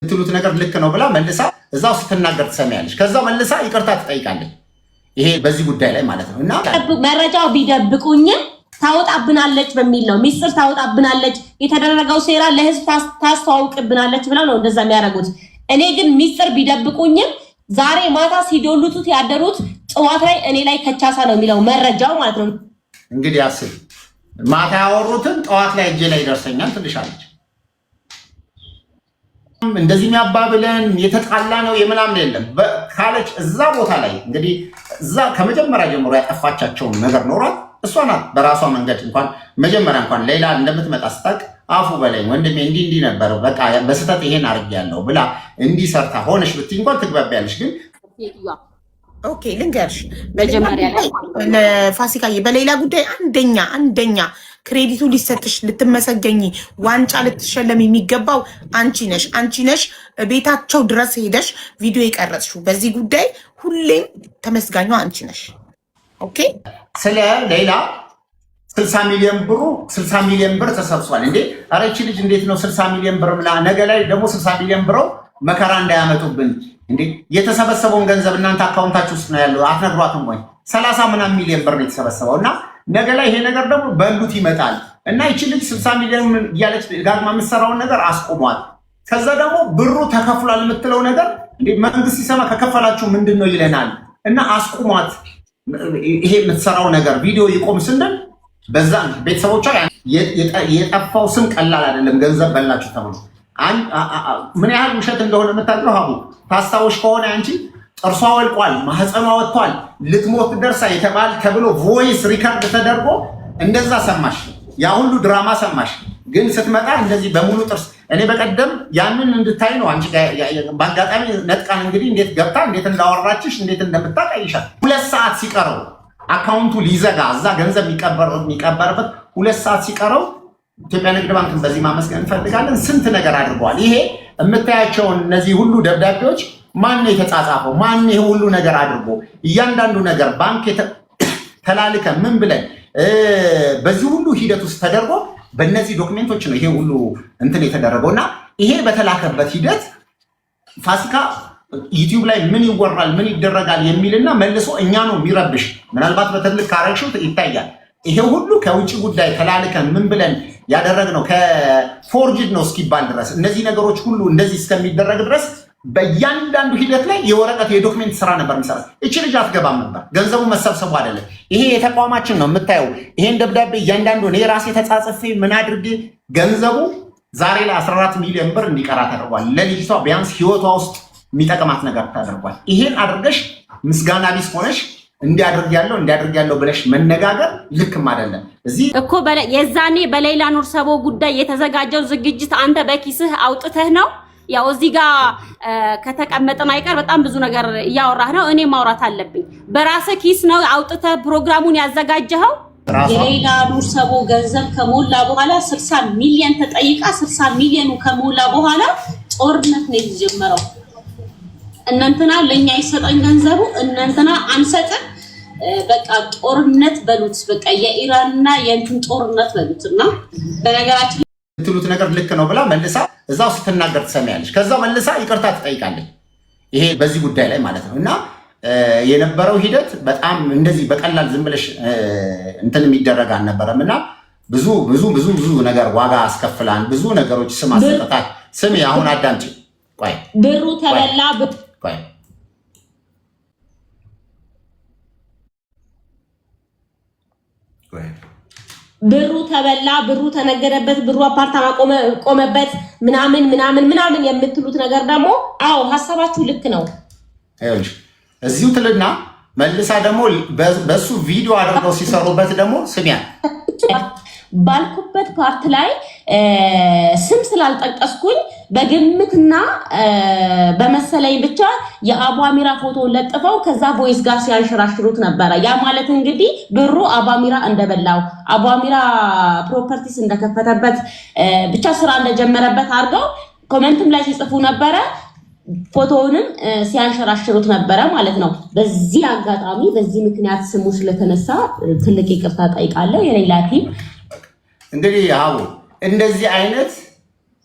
ትሉት ነገር ልክ ነው ብላ መልሳ እዛው ስትናገር ትሰሚያለሽ። ከዛው መልሳ ይቅርታ ትጠይቃለች። ይሄ በዚህ ጉዳይ ላይ ማለት ነው። እና መረጃው ቢደብቁኝም ታወጣብናለች በሚል ነው ሚስጥር ታወጣብናለች፣ የተደረገው ሴራ ለህዝብ ታስተዋውቅብናለች ብለው ነው እንደዛ የሚያደርጉት። እኔ ግን ሚስጥር ቢደብቁኝም ዛሬ ማታ ሲዶሉት ያደሩት ጠዋት ላይ እኔ ላይ ከቻሳ ነው የሚለው መረጃው ማለት ነው። እንግዲህ አስብ፣ ማታ ያወሩትን ጠዋት ላይ እጄ ላይ ይደርሰኛል ትልሻለች። እንደዚህ የሚያባብለን የተጣላ ነው የምናምን የለም ካለች እዛ ቦታ ላይ እንግዲህ እዛ ከመጀመሪያ ጀምሮ ያጠፋቻቸውን ነገር ኖሯል። እሷ ናት በራሷ መንገድ እንኳን መጀመሪያ እንኳን ሌላ እንደምትመጣ ስታውቅ አፉ በላይ ወንድሜ እንዲህ ነበር በቃ በስተት ይሄን አድርጌያለሁ ብላ እንዲህ ሰርታ ሆነሽ ብትይ እንኳን ትግባቢያለሽ። ግን ኦኬ ልንገርሽ፣ መጀመሪያ ላይ ለፋሲካዬ በሌላ ጉዳይ አንደኛ ክሬዲቱ ሊሰጥሽ ልትመሰገኝ ዋንጫ ልትሸለም የሚገባው አንቺ ነሽ። ቤታቸው ድረስ ሄደሽ ቪዲዮ የቀረጽሽው በዚህ ጉዳይ ሁሌም ተመስጋኙ አንቺ ነሽ። ኦኬ ስለ ሌላ 60 ሚሊዮን ብር ተሰብስቧል እንዴ! ኧረ ይህች ልጅ እንዴት ነው 60 ሚሊዮን ብር ምላ ነገ ላይ ደግሞ 60 ሚሊዮን ብር መከራ እንዳያመጡብን እንዴ! የተሰበሰበውን ገንዘብ እናንተ አካውንታችሁ ውስጥ ነው ያለው፣ አትነግሯትም ወይ? 30 ምናምን ሚሊዮን ብር ነው የተሰበሰበው እና ነገ ላይ ይሄ ነገር ደግሞ በሉት ይመጣል እና ይህች ልጅ 60 ሚሊዮን እያለች ጋግማ የምትሰራውን ነገር አስቆሟል። ከዛ ደግሞ ብሩ ተከፍሏል የምትለው ነገር እንዴ መንግስት ሲሰማ ከከፈላችሁ ምንድን ነው ይለናል እና አስቆሟት። ይሄ የምትሰራው ነገር ቪዲዮ ይቆም ስንል በዛ ቤተሰቦቿ የጠፋው ስም ቀላል አይደለም፣ ገንዘብ በላችሁ ተብሎ ምን ያህል ውሸት እንደሆነ የምታውቀው ሀቡ ታስታውሽ ከሆነ አንቺ ጥርሷ ወልቋል፣ ማህፀኗ ወጥቷል፣ ልትሞት ደርሳ የተባለ ተብሎ ቮይስ ሪከርድ ተደርጎ እንደዛ ሰማሽ፣ ያ ሁሉ ድራማ ሰማሽ። ግን ስትመጣ እንደዚህ በሙሉ ጥርስ እኔ በቀደም ያንን እንድታይ ነው አንቺ በአጋጣሚ ነጥቃን እንግዲህ እንዴት ገብታ እንዴት እንዳወራችሽ እንዴት እንደምታቀይሻል 2 ሰዓት ሲቀረው አካውንቱ ሊዘጋ እዛ ገንዘብ የሚቀበርበት 2 ሰዓት ሲቀረው ኢትዮጵያ ንግድ ባንክን በዚህ ማመስገን እንፈልጋለን። ስንት ነገር አድርገዋል። ይሄ የምታያቸውን እነዚህ ሁሉ ደብዳቤዎች ማን ነው የተጻጻፈው? ማን ይሄ ሁሉ ነገር አድርጎ እያንዳንዱ ነገር ባንክ ተላልከ ምን ብለን በዚህ ሁሉ ሂደት ውስጥ ተደርጎ በእነዚህ ዶክሜንቶች ነው ይሄ ሁሉ እንትን የተደረገው እና ይሄ በተላከበት ሂደት ፋሲካ ዩቲዩብ ላይ ምን ይወራል ምን ይደረጋል የሚልና መልሶ እኛ ነው የሚረብሽ። ምናልባት በትልቅ ካረግሽው ይታያል። ይሄ ሁሉ ከውጭ ጉዳይ ተላልከን ምን ብለን ያደረግነው ከፎርጅድ ነው እስኪባል ድረስ እነዚህ ነገሮች ሁሉ እንደዚህ እስከሚደረግ ድረስ በእያንዳንዱ ሂደት ላይ የወረቀት የዶክሜንት ስራ ነበር የሚሰራ። እቺ ልጅ አትገባም ነበር። ገንዘቡ መሰብሰቡ አይደለም። ይሄ የተቋማችን ነው የምታየው። ይሄን ደብዳቤ እያንዳንዱ እኔ ራሴ ተጻጽፌ ምን አድርጌ ገንዘቡ ዛሬ ላይ 14 ሚሊዮን ብር እንዲቀራ ተደርጓል። ለልጅቷ ቢያንስ ህይወቷ ውስጥ የሚጠቅማት ነገር ተደርጓል። ይሄን አድርገሽ ምስጋና ቢስ ሆነሽ እንዲያድርግ ያለው ብለሽ መነጋገር ልክም አይደለም። እዚህ እኮ የዛኔ በሌላ ኑር ሰቦ ጉዳይ የተዘጋጀው ዝግጅት አንተ በኪስህ አውጥተህ ነው። ያው እዚህ ጋር ከተቀመጠን አይቀር በጣም ብዙ ነገር እያወራህ ነው። እኔ ማውራት አለብኝ። በራስህ ኪስ ነው አውጥተህ ፕሮግራሙን ያዘጋጀኸው። የሌላ ኑር ሰቦ ገንዘብ ከሞላ በኋላ 60 ሚሊዮን ተጠይቃ 60 ሚሊዮኑ ከሞላ በኋላ ጦርነት ነው የተጀመረው። እናንተና ለኛ ይሰጠን ገንዘቡ እናንተና አንሰጥም። በቃ ጦርነት በሉት። በቃ የኢራንና የእንትን ጦርነት በሉትና በነገራችን ትሉት ነገር ልክ ነው ብላ መልሳ እዛው ስትናገር ትሰሚያለሽ። ከዛው መልሳ ይቅርታ ትጠይቃለች። ይሄ በዚህ ጉዳይ ላይ ማለት ነው እና የነበረው ሂደት በጣም እንደዚህ በቀላል ዝም ብለሽ እንትን የሚደረግ አልነበረም እና ብዙ ነገር ዋጋ አስከፍላን ብዙ ነገሮች ስም አስጠጣት። ስሚ አሁን አዳምጪ። ቆይ ብሩ ተበላ ቆይ ብሩ ተበላ፣ ብሩ ተነገደበት፣ ብሩ አፓርታማ ቆመበት ምናምን የምትሉት ነገር ደግሞ አዎ ሀሳባችሁ ልክ ነው። አይውልሽ እዚሁ ትልና መልሳ ደግሞ በሱ ቪዲዮ አድርገው ሲሰሩበት ደግሞ ስሚያ ባልኩበት ፓርት ላይ ስም ስላልጠቀስኩኝ በግምትና በመሰለኝ ብቻ የአቡ አሚራ ፎቶ ለጥፈው ከዛ ቮይስ ጋር ሲያንሽራሽሩት ነበረ። ያ ማለት እንግዲህ ብሩ አቡ አሚራ እንደበላው አቡ አሚራ ፕሮፐርቲስ እንደከፈተበት ብቻ ስራ እንደጀመረበት አድርገው ኮሜንትም ላይ ሲጽፉ ነበረ። ፎቶውንም ሲያንሸራሽሩት ነበረ ማለት ነው። በዚህ አጋጣሚ በዚህ ምክንያት ስሙ ስለተነሳ ትልቅ ይቅርታ ጠይቃለሁ። የሌላ ቲም እንግዲህ አቡ እንደዚህ አይነት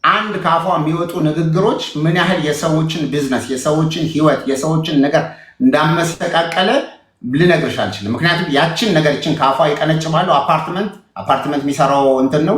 አንድ ካፏ የሚወጡ ንግግሮች ምን ያህል የሰዎችን ቢዝነስ፣ የሰዎችን ህይወት፣ የሰዎችን ነገር እንዳመሰቃቀለ ልነግርሽ አልችልም። ምክንያቱም ያችን ነገር ይችን ካፏ ይቀነጭባሉ። አፓርትመንት የሚሰራው እንትን ነው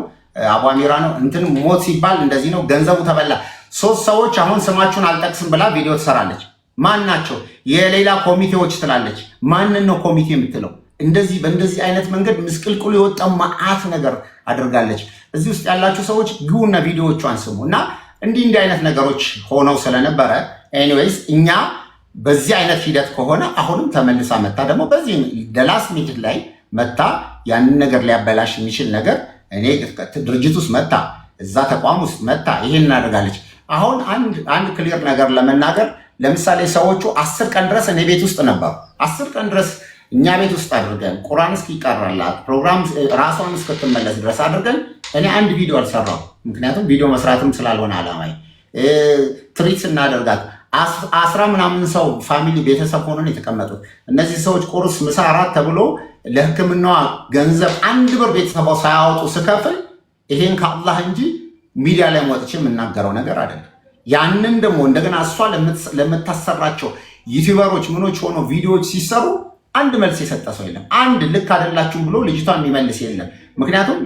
አቧሚራ ነው እንትን ሞት ሲባል እንደዚህ ነው፣ ገንዘቡ ተበላ። 3 ሰዎች አሁን ስማችሁን አልጠቅስም ብላ ቪዲዮ ትሰራለች። ማን ናቸው? የሌላ ኮሚቴዎች ትላለች። ማንን ነው ኮሚቴ የምትለው? እንደዚህ በእንደዚህ አይነት መንገድ ምስቅልቅሉ የወጣ መዓት ነገር አድርጋለች። እዚህ ውስጥ ያላችሁ ሰዎች ግቡና ቪዲዮዎቿን ስሙ እና እንዲህ አይነት ነገሮች ሆነው ስለነበረ ኤኒዌይስ እኛ በዚህ አይነት ሂደት ከሆነ አሁንም ተመልሳ መታ ደግሞ በዚህ ደላስ ሚድል ላይ መታ ያንን ነገር ሊያበላሽ የሚችል ነገር እኔ ድርጅት ውስጥ መታ እዛ ተቋም ውስጥ መታ ይሄን እናደርጋለች። አሁን አንድ ክሊር ነገር ለመናገር ለምሳሌ ሰዎቹ 10 ቀን ድረስ እኔ ቤት ውስጥ ነበሩ። 10 ቀን ድረስ እኛ ቤት ውስጥ አድርገን ቁርአን እስኪቀራላት ፕሮግራም ራሷን እስክትመለስ ድረስ አድርገን እኔ አንድ ቪዲዮ አልሰራው። ምክንያቱም ቪዲዮ መስራትም ስላልሆነ አላማይ ትሪት ስናደርጋት 10 ምናምን ሰው ፋሚሊ ቤተሰብ ሆነን የተቀመጡት እነዚህ ሰዎች ቁርስ፣ ምሳ፣ እራት ተብሎ ለሕክምናዋ ገንዘብ 1 ብር ቤተሰቧ ሳያወጡ ስከፍል ይሄን ከአላህ እንጂ ሚዲያ ላይ ወጥቼ የምናገረው ነገር አይደለም። ያንን ደግሞ እንደገና እሷ ለምታሰራቸው ዩቲዩበሮች ምኖች ሆኖ ቪዲዮዎች ሲሰሩ አንድ መልስ የሰጠ ሰው የለም። አንድ ልክ አይደላችሁም ብሎ ልጅቷን የሚመልስ የለም። ምክንያቱም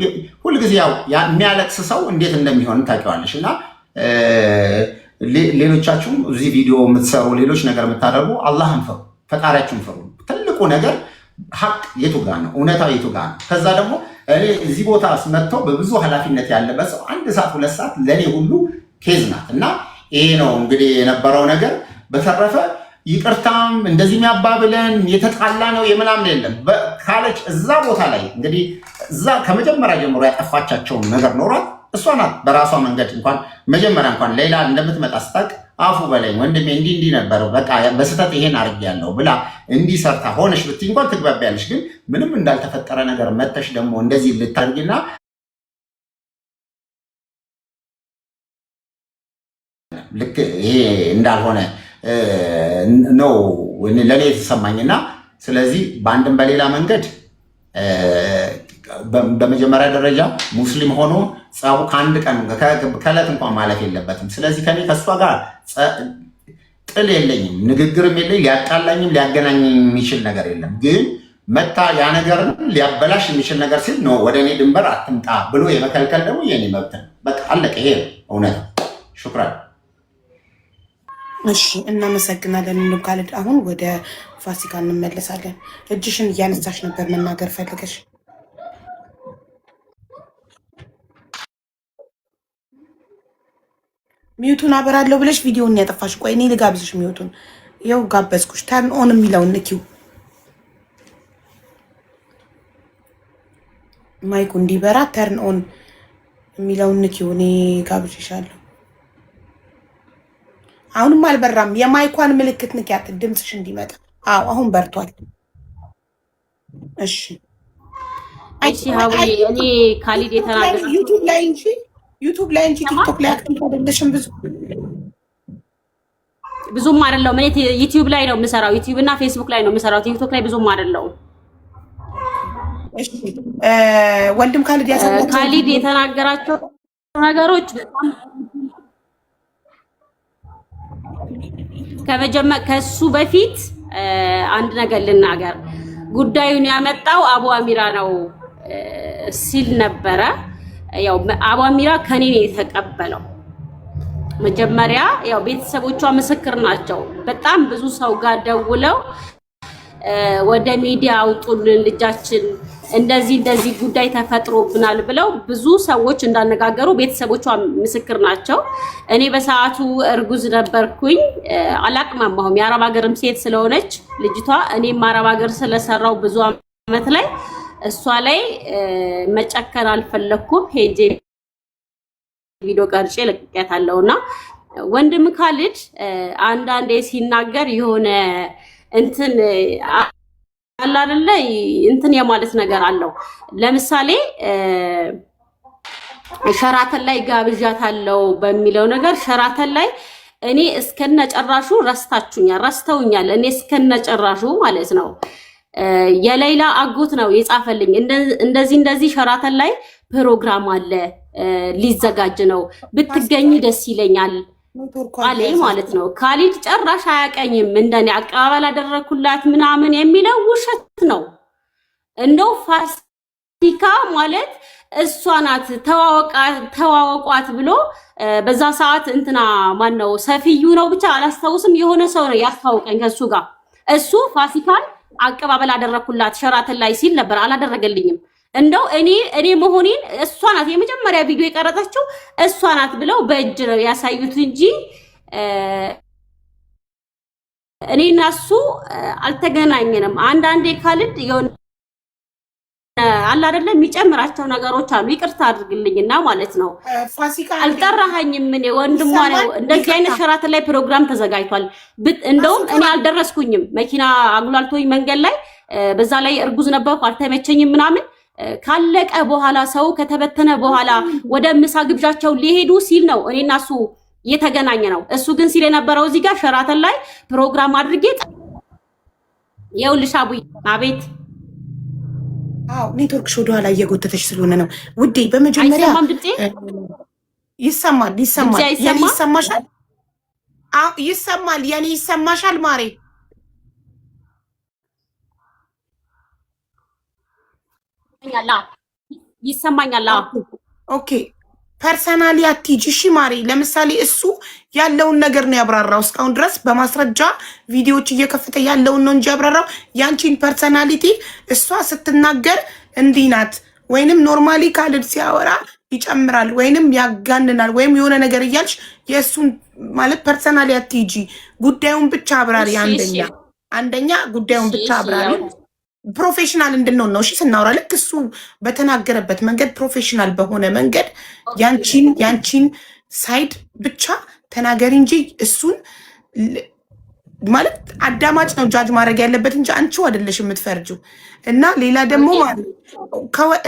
ሁልጊዜ ያው የሚያለቅስ ሰው እንዴት እንደሚሆን ታውቂዋለሽ። እና ሌሎቻችሁም እዚህ ቪዲዮ የምትሰሩ ሌሎች ነገር የምታደርጉ አላህን ፍሩ፣ ፈጣሪያችሁን ፍሩ። ትልቁ ነገር ሀቅ የቱ ጋር ነው? እውነታው የቱ ጋር ነው? ከዛ ደግሞ እኔ እዚህ ቦታ መጥተው በብዙ ኃላፊነት ያለበት ሰው 1 ሰዓት 2 ሰዓት ለእኔ ሁሉ ኬዝ ናት። እና ይሄ ነው እንግዲህ የነበረው ነገር። በተረፈ ይቅርታም እንደዚህ የሚያባብለን የተጣላ ነው የምናምን የለም ካለች እዛ ቦታ ላይ እንግዲህ እዛ ከመጀመሪያ ጀምሮ ያጠፋቻቸውን ነገር ኖሯት እሷ ናት በራሷ መንገድ እንኳን መጀመሪያ እንኳን ሌላ እንደምትመጣ ስታውቅ አፉ በላይ ወንድሜ እንዲህ ነበር በቃ በስህተት ይሄን አድርጌያለሁ ብላ እንዲህ ሰርታ ሆነሽ ብትይ እንኳን ትግባቢያለሽ። ግን ምንም እንዳልተፈጠረ ነገር መተሽ ደግሞ እንደዚህ ልታርጊና ልክ ይሄ እንዳልሆነ ነው ለኔ የተሰማኝና ስለዚህ በአንድም በሌላ መንገድ በመጀመሪያ ደረጃ ሙስሊም ሆኖ ጸቡ ከአንድ ቀን ከዕለት እንኳን ማለፍ የለበትም። ስለዚህ ከኔ ከእሷ ጋር ጥል የለኝም፣ ንግግርም የለኝ፣ ሊያጣላኝም ሊያገናኝም የሚችል ነገር የለም። ግን መታ ያ ነገርን ሊያበላሽ የሚችል ነገር ሲል ነው ወደ እኔ ድንበር አትምጣ ብሎ የመከልከል ደግሞ የኔ መብት ነው። በቃ አለቀ። ይሄ እውነት። ሹክራን። እሺ እናመሰግናለን። ካሊድ አሁን ወደ ፋሲካ እንመለሳለን። እጅሽን እያነሳሽ ነበር መናገር ፈልገሽ። ሚዩቱን አበራለሁ ብለሽ ቪዲዮውን ያጠፋሽ። ቆይ እኔ ልጋብዝሽ ሚዩቱን። ይኸው ጋበዝኩሽ። ተርን ኦን የሚለውን ንኪው። ማይኩ እንዲበራ ተርን ኦን የሚለውን ንኪው። እኔ ጋብዝሻለሁ። አሁንም አልበራም። የማይኳን ምልክት ንኪያት ድምፅሽ እንዲመጣ። አዎ አሁን በርቷል። እሺ እሺ ሀዊ እኔ ካሊድ የተናገረ ዩቲዩብ ላይ እንጂ ቲክቶክ ላይ አክቲቭ አይደለሽም። ብዙም አይደለም። እኔ ዩቲዩብ ላይ ነው የምሰራው። ዩቲዩብ እና ፌስቡክ ላይ ነው የምሰራው። ቲክቶክ ላይ ብዙም አይደለም። እሺ ወንድም ካሊድ የተናገራቸው ነገሮች ከሱ በፊት አንድ ነገር ልናገር። ጉዳዩን ያመጣው አቡ አሚራ ነው ሲል ነበረ። ያው አቡ አሚራ ከኔ ነው የተቀበለው። መጀመሪያ ያው ቤተሰቦቿ ምስክር ናቸው። በጣም ብዙ ሰው ጋር ደውለው ወደ ሚዲያ አውጡልን ልጃችን እንደዚህ ጉዳይ ተፈጥሮብናል ብለው ብዙ ሰዎች እንዳነጋገሩ ቤተሰቦቿ ምስክር ናቸው። እኔ በሰዓቱ እርጉዝ ነበርኩኝ። አላቅማማሁም። የአረብ ሀገርም ሴት ስለሆነች ልጅቷ እኔም አረብ ሀገር ስለሰራው ብዙ አመት ላይ እሷ ላይ መጨከን አልፈለኩም። ሄጄ ቪዲዮ ቀርጬ ለቅቄያታለሁና ወንድም ካሊድ አንዳንዴ ሲናገር የሆነ እንትን አለ አይደለ እንትን የማለት ነገር አለው። ለምሳሌ ሸራተን ላይ ጋብዣታለሁ በሚለው ነገር ሸራተን ላይ እኔ እስከነጨራሹ ረስተውኛል። እኔ እስከነጨራሹ ማለት ነው። የሌላ አጎት ነው የጻፈልኝ። እንደዚህ ሸራተን ላይ ፕሮግራም አለ ሊዘጋጅ ነው ብትገኝ ደስ ይለኛል አለ ማለት ነው። ካሊድ ጨራሽ አያቀኝም እንደኔ አቀባበል አደረኩላት ምናምን የሚለው ውሸት ነው። እንደው ፋሲካ ማለት እሷ ናት ተዋወቋት ብሎ በዛ ሰዓት እንትና ማን ነው ሰፊዩ ነው ብቻ አላስታውስም፣ የሆነ ሰው ነው ያስታውቀኝ ከሱ ጋር እሱ ፋሲካን አቀባበል አደረኩላት ሸራተን ላይ ሲል ነበር። አላደረገልኝም። እንደው እኔ መሆኔን እሷ ናት የመጀመሪያ ቪዲዮ የቀረጸችው እሷ ናት ብለው በእጅ ነው ያሳዩት እንጂ እኔና እሱ አልተገናኘንም። አንዳንዴ ካሊድ የሆነ አላ አይደለም የሚጨምራቸው ነገሮች አሉ። ይቅርታ አድርግልኝና ማለት ነው። ፋሲካ አልጠራኸኝም። እኔ ወንድሟ ነው እንደዚህ አይነት ሸራተን ላይ ፕሮግራም ተዘጋጅቷል። እንደውም እኔ አልደረስኩኝም። መኪና አጉላልቶኝ መንገድ ላይ በዛ ላይ እርጉዝ ነበርኩ አልተመቸኝም ምናምን። ካለቀ በኋላ ሰው ከተበተነ በኋላ ወደ ምሳ ግብዣቸው ሊሄዱ ሲል ነው እኔና እሱ የተገናኘ ነው። እሱ ግን ሲል የነበረው እዚህ ጋር ሸራተን ላይ ፕሮግራም አድርጌ ይኸውልሽ አቡዬ አቤት ኔትወርክሽ ወደ ኋላ እየጎተተሽ ስለሆነ ነው ውዴ። በመጀመሪያ ይሰማል ይሰማሻል? ይሰማል። የኔ ይሰማሻል ማሬ? ይሰማኛል። ኦኬ ፐርሰናሊ አትሂጂ እሺ ማሬ። ለምሳሌ እሱ ያለውን ነገር ነው ያብራራው። እስካሁን ድረስ በማስረጃ ቪዲዮዎች እየከፈተ ያለውን ነው እንጂ ያብራራው ያንቺን ፐርሰናሊቲ እሷ ስትናገር እንዲህ ናት ወይንም ኖርማሊ ካሊድ ሲያወራ ይጨምራል ወይንም ያጋንናል ወይም የሆነ ነገር እያልሽ የእሱን ማለት ፐርሰናሊ አትሂጂ። ጉዳዩን ብቻ አብራሪ። አንደኛ ጉዳዩን ብቻ አብራሪ። ፕሮፌሽናል እንድንሆን ነው እሺ ስናወራ። ልክ እሱ በተናገረበት መንገድ ፕሮፌሽናል በሆነ መንገድ ያንቺን ሳይድ ብቻ ተናገሪ እንጂ እሱን ማለት አዳማጭ ነው ጃጅ ማድረግ ያለበት እንጂ አንቺው አይደለሽ የምትፈርጂው። እና ሌላ ደግሞ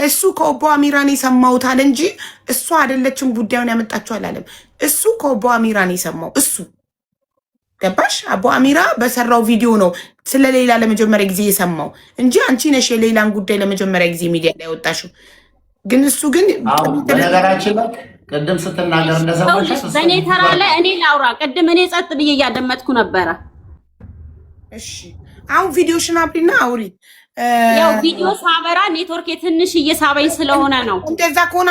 እሱ ከኦቦ አሚራን የሰማሁት አለ እንጂ እሷ አይደለችም ጉዳዩን ያመጣችው አላለም። እሱ ከኦቦ አሚራን የሰማው እሱ ገባሽ? አቦ አሚራ በሰራው ቪዲዮ ነው ስለሌላ ለመጀመሪያ ጊዜ የሰማው እንጂ አንቺ ነሽ የሌላን ጉዳይ ለመጀመሪያ ጊዜ ሚዲያ ላይ ያወጣሽው። ግን እሱ ግን በነገራችን ላይ ቅድም ስትናገር እንደሰማሽ በእኔ ተራ ላይ እኔ ላውራ። ቅድም እኔ ጸጥ ብዬ እያደመጥኩ ነበረ። እሺ አሁን ቪዲዮሽን አብሪና አውሪ። ያው ቪዲዮ ሳበራ ኔትወርክ ትንሽ እየሳበኝ ስለሆነ ነው። እንደዛ ከሆነ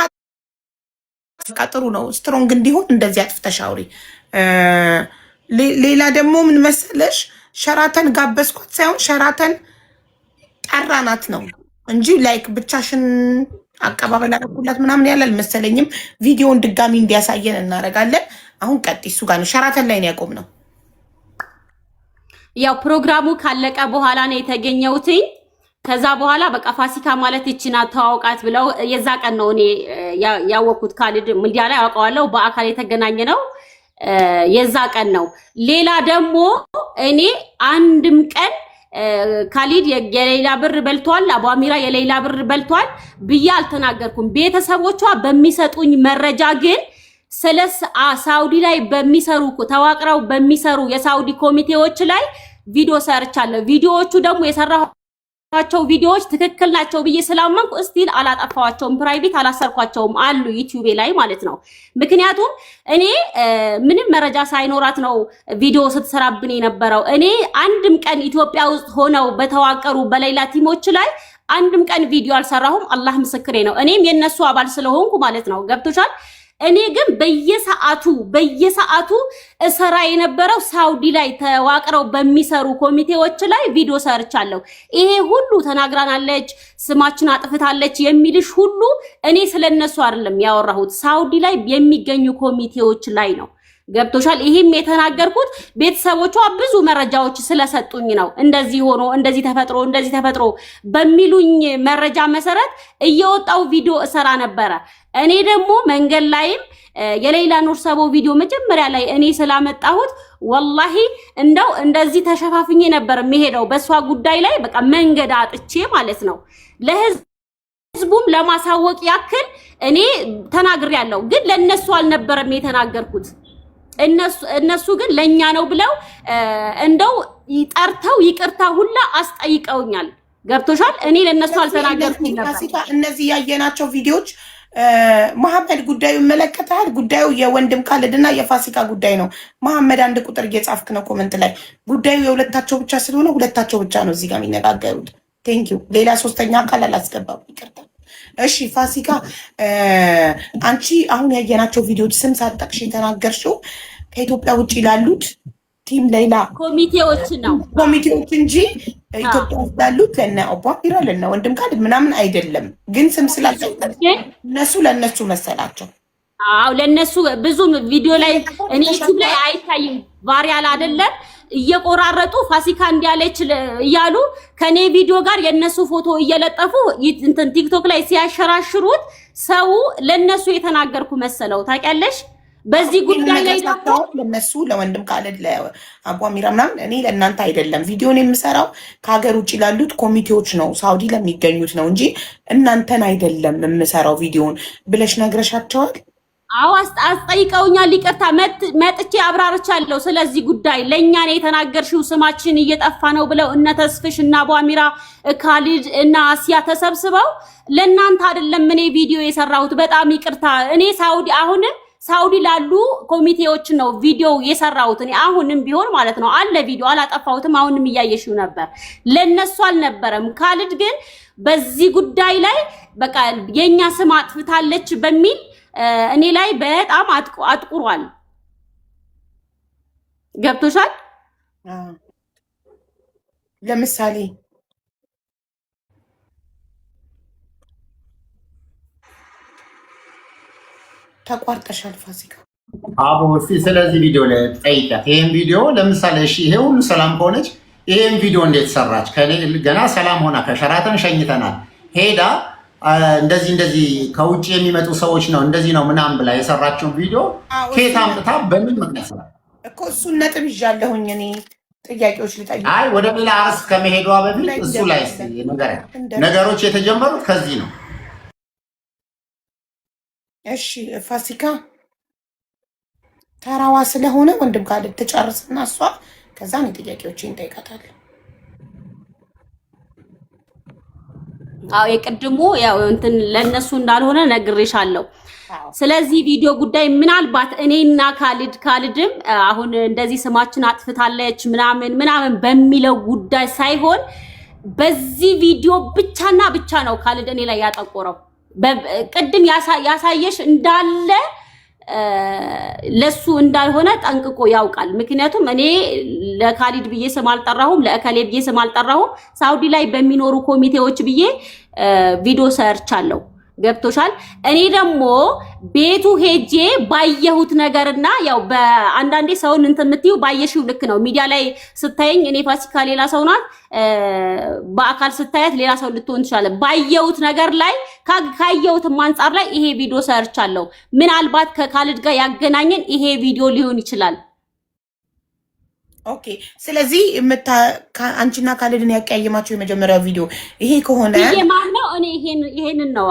ጥሩ ነው። ስትሮንግ እንዲሆን እንደዚህ አጥፍተሽ አውሪ። ሌላ ደግሞ ምን መሰለሽ ሸራተን ጋበዝኳት ሳይሆን ሸራተን ጠራናት ነው እንጂ ላይክ ብቻሽን አቀባበል አደረኩላት ምናምን ያለ አልመሰለኝም። ቪዲዮውን ድጋሚ እንዲያሳየን እናደርጋለን። አሁን ቀጥ እሱ ጋር ነው ሸራተን ላይ ነው ያቆምነው። ያው ፕሮግራሙ ካለቀ በኋላ ነው የተገኘሁት። ከዛ በኋላ በቃ ፋሲካ ማለት ይችና ተዋውቃት ብለው የዛ ቀን ነው እኔ ያወቅኩት። ካሊድ ሚዲያ ላይ አውቀዋለሁ፣ በአካል የተገናኘ ነው የዛ ቀን ነው። ሌላ ደግሞ እኔ አንድም ቀን ካሊድ የሌላ ብር በልቷል፣ አቡ አሚራ የሌላ ብር በልቷል ብዬ አልተናገርኩም። ቤተሰቦቿ በሚሰጡኝ መረጃ ግን ስለ ሳውዲ ላይ በሚሰሩ ተዋቅረው በሚሰሩ የሳውዲ ኮሚቴዎች ላይ ቪዲዮ ሰርቻለሁ። ቪዲዮዎቹ ደግሞ የሰራኋቸው ቪዲዮዎች ትክክል ናቸው ብዬ ስላመንኩ እስቲል አላጠፋዋቸውም፣ ፕራይቬት አላሰርኳቸውም አሉ ዩቲዩብ ላይ ማለት ነው። ምክንያቱም እኔ ምንም መረጃ ሳይኖራት ነው ቪዲዮ ስትሰራብን የነበረው። እኔ አንድም ቀን ኢትዮጵያ ውስጥ ሆነው በተዋቀሩ በሌላ ቲሞች ላይ አንድም ቀን ቪዲዮ አልሰራሁም። አላህ ምስክሬ ነው። እኔም የነሱ አባል ስለሆንኩ ማለት ነው። ገብቶሻል? እኔ ግን በየሰዓቱ እሰራ የነበረው ሳውዲ ላይ ተዋቅረው በሚሰሩ ኮሚቴዎች ላይ ቪዲዮ ሰርቻለሁ። ይሄ ሁሉ ተናግራናለች፣ ስማችን አጥፍታለች የሚልሽ ሁሉ እኔ ስለነሱ አይደለም ያወራሁት፣ ሳውዲ ላይ የሚገኙ ኮሚቴዎች ላይ ነው። ገብቶሻል? ይሄም የተናገርኩት ቤተሰቦቿ ብዙ መረጃዎች ስለሰጡኝ ነው። እንደዚህ ሆኖ እንደዚህ ተፈጥሮ በሚሉኝ መረጃ መሰረት እየወጣው ቪዲዮ እሰራ ነበረ። እኔ ደግሞ መንገድ ላይም የሌላ ኑር ሰቦ ቪዲዮ መጀመሪያ ላይ እኔ ስላመጣሁት ወላሂ እንደው እንደዚህ ተሸፋፍኜ ነበር የሚሄደው በሷ ጉዳይ ላይ በቃ መንገድ አጥቼ ማለት ነው። ለህዝቡም ለማሳወቅ ያክል እኔ ተናግሬያለሁ፣ ግን ለነሱ አልነበረም የተናገርኩት። እነሱ ግን ለኛ ነው ብለው እንደው ጠርተው ይቅርታ ሁላ አስጠይቀውኛል። ገብቶሻል? እኔ ለነሱ አልተናገርኩም ነበር። እነዚህ ያየናቸው ቪዲዮዎች መሐመድ ጉዳዩ ይመለከታል። ጉዳዩ የወንድም ካልድና የፋሲካ ጉዳይ ነው። መሐመድ አንድ ቁጥር እየጻፍክ ነው ኮመንት ላይ። ጉዳዩ የሁለታቸው ብቻ ስለሆነ ሁለታቸው ብቻ ነው እዚህ ጋር የሚነጋገሩት። ቴንኪው። ሌላ ሶስተኛ አካል አላስገባም። ይቅርታ። እሺ ፋሲካ፣ አንቺ አሁን ያየናቸው ቪዲዮዎች ስም ሳትጠቅሽ የተናገርሽው ከኢትዮጵያ ውጭ ላሉት ቲም ሌላ ኮሚቴዎች ነው ኮሚቴዎች እንጂ ኢትዮጵያ ውስጥ ላሉት ለነ ኦባፒራ ለነ ወንድም ካልድ ምናምን አይደለም። ግን ስም ስላልጠቀስ እነሱ ለእነሱ መሰላቸው። አዎ ለእነሱ ብዙም ቪዲዮ ላይ እኔ ዩቲዩብ ላይ አይታይም። ቫሪያል አይደለም እየቆራረጡ ፋሲካ እንዲያለች እያሉ ከኔ ቪዲዮ ጋር የነሱ ፎቶ እየለጠፉ እንትን ቲክቶክ ላይ ሲያሸራሽሩት ሰው ለነሱ የተናገርኩ መሰለው። ታውቂያለሽ? በዚህ ጉዳይ ላይ ደግሞ ለነሱ ለወንድም ካልድ ለአቧሚራ ምናምን እኔ ለእናንተ አይደለም ቪዲዮን የምሰራው ከሀገር ውጭ ላሉት ኮሚቴዎች ነው፣ ሳውዲ ለሚገኙት ነው እንጂ እናንተን አይደለም የምሰራው ቪዲዮን ብለሽ ነግረሻቸዋል? አዎ አስጠይቀውኛል። ይቅርታ መጥቼ አብራርቻለሁ። ስለዚህ ጉዳይ ለእኛ ነው የተናገርሽው፣ ስማችን እየጠፋ ነው ብለው እነ ተስፍሽ እና አቧሚራ ካሊድ እና አሲያ ተሰብስበው ለእናንተ አይደለም እኔ ቪዲዮ የሰራሁት። በጣም ይቅርታ። እኔ አሁንም ሳውዲ ላሉ ኮሚቴዎች ነው ቪዲዮ የሰራሁት። እኔ አሁንም ቢሆን ማለት ነው አለ ቪዲዮ አላጠፋሁትም። አሁንም እያየሽው ነበር። ለነሱ አልነበረም። ካልድ ግን በዚህ ጉዳይ ላይ በቃ የኛ ስም አጥፍታለች በሚል እኔ ላይ በጣም አጥቁሯል። ገብቶሻል? ለምሳሌ ተቋርጠሻል ፋሲካ። አቦ እስቲ ስለዚህ ቪዲዮ ላይ ጠይቂያት። ይሄን ቪዲዮ ለምሳሌ እሺ፣ ይሄ ሁሉ ሰላም ከሆነች ይሄን ቪዲዮ እንዴት ሰራች? ገና ሰላም ሆና ከሸራተን ሸኝተናል ሄዳ እንደዚህ ከውጭ የሚመጡ ሰዎች ነው እንደዚህ ነው ምናምን ብላ የሰራችውን ቪዲዮ ከየት አምጥታ በምን ምክንያት ሰራ እኮ? እሱን ነጥብ ይዣለሁኝ እኔ ጥያቄዎች ልጠይቅ። አይ ወደ ሌላ አርስ ከመሄዷ በፊት እሱ ላይ ነገሮች የተጀመሩት ከዚህ ነው። እሺ ፋሲካ ተራዋ ስለሆነ ወንድም ካልድ ትጨርስና እሷ ከዛ ነው ጥያቄዎችን እንጠይቃታለን። አዎ የቅድሙ ያው እንትን ለነሱ እንዳልሆነ ነግሬሻለሁ። ስለዚህ ቪዲዮ ጉዳይ ምናልባት እኔና ካልድም አሁን እንደዚህ ስማችን አጥፍታለች ምናምን በሚለው ጉዳይ ሳይሆን በዚህ ቪዲዮ ብቻና ብቻ ነው ካልድ እኔ ላይ ያጠቆረው። ቅድም ያሳየሽ እንዳለ ለሱ እንዳልሆነ ጠንቅቆ ያውቃል። ምክንያቱም እኔ ለካሊድ ብዬ ስም አልጠራሁም፣ ለእከሌ ብዬ ስም አልጠራሁም። ሳውዲ ላይ በሚኖሩ ኮሚቴዎች ብዬ ቪዲዮ ሰርቻለሁ። ገብቶሻል? እኔ ደግሞ ቤቱ ሄጄ ባየሁት ነገርና ያው በአንዳንዴ ሰውን እንትን የምትይው ባየሽው ልክ ነው። ሚዲያ ላይ ስታየኝ እኔ ፋሲካ ሌላ ሰው ናት፣ በአካል ስታያት ሌላ ሰው ልትሆን ትችላለች። ባየሁት ነገር ላይ ካየሁትም አንጻር ላይ ይሄ ቪዲዮ ሰርቻለሁ። ምናልባት ከካሊድ ጋር ያገናኘን ይሄ ቪዲዮ ሊሆን ይችላል። ኦኬ። ስለዚህ አንቺና ካልድን ያቀያየማቸው የመጀመሪያው ቪዲዮ ይሄ ከሆነ ማነው? እኔ ይሄንን ነው።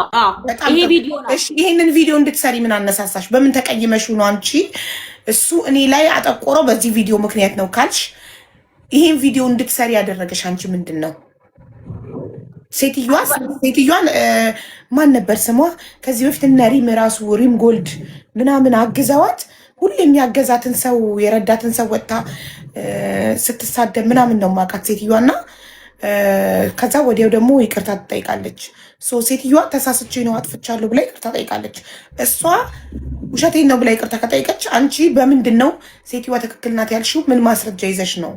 ይሄ ቪዲዮ ነው። እሺ፣ ይሄንን ቪዲዮ እንድትሰሪ ምን አነሳሳሽ? በምን ተቀይመሽው ነው አንቺ? እሱ እኔ ላይ አጠቆረው በዚህ ቪዲዮ ምክንያት ነው ካልሽ፣ ይሄን ቪዲዮ እንድትሰሪ ያደረገሽ አንቺ ምንድን ነው? ሴትዮዋን ማን ነበር ስሟ? ከዚህ በፊት እነ ሪም ራሱ ሪም ጎልድ ምናምን አግዘዋት ሁሌ የሚያገዛትን ሰው የረዳትን ሰው ወጥታ ስትሳደብ ምናምን ነው ማውቃት ሴትዮዋና ከዛ ወዲያው ደግሞ ይቅርታ ትጠይቃለች። ሴትዮዋ ተሳስቼ ነው አጥፍቻለሁ ብላ ይቅርታ ጠይቃለች። እሷ ውሸቴን ነው ብላ ይቅርታ ከጠይቀች አንቺ በምንድን ነው ሴትዮዋ ትክክል ናት ያልሽው? ምን ማስረጃ ይዘሽ ነው?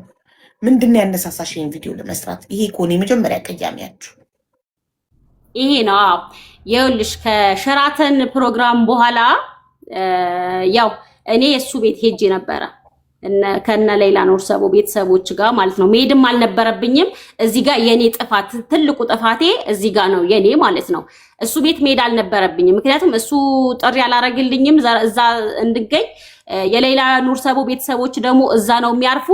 ምንድን ነው ያነሳሳሽ ይህን ቪዲዮ ለመስራት? ይሄ ከሆነ የመጀመሪያ ቀያሚያችሁ ይሄ ነው። ይኸውልሽ ከሸራተን ፕሮግራም በኋላ ያው እኔ እሱ ቤት ሄጄ ነበረ ከነ ሌላ ኖርሰቦ ቤተሰቦች ጋር ማለት ነው። መሄድም አልነበረብኝም። እዚህ ጋር የኔ ጥፋት ትልቁ ጥፋቴ እዚህ ጋር ነው የኔ ማለት ነው። እሱ ቤት መሄድ አልነበረብኝም። ምክንያቱም እሱ ጥሪ አላረግልኝም እዛ እንድገኝ። የሌላ ኖርሰቦ ቤተሰቦች ደግሞ እዛ ነው የሚያርፉ።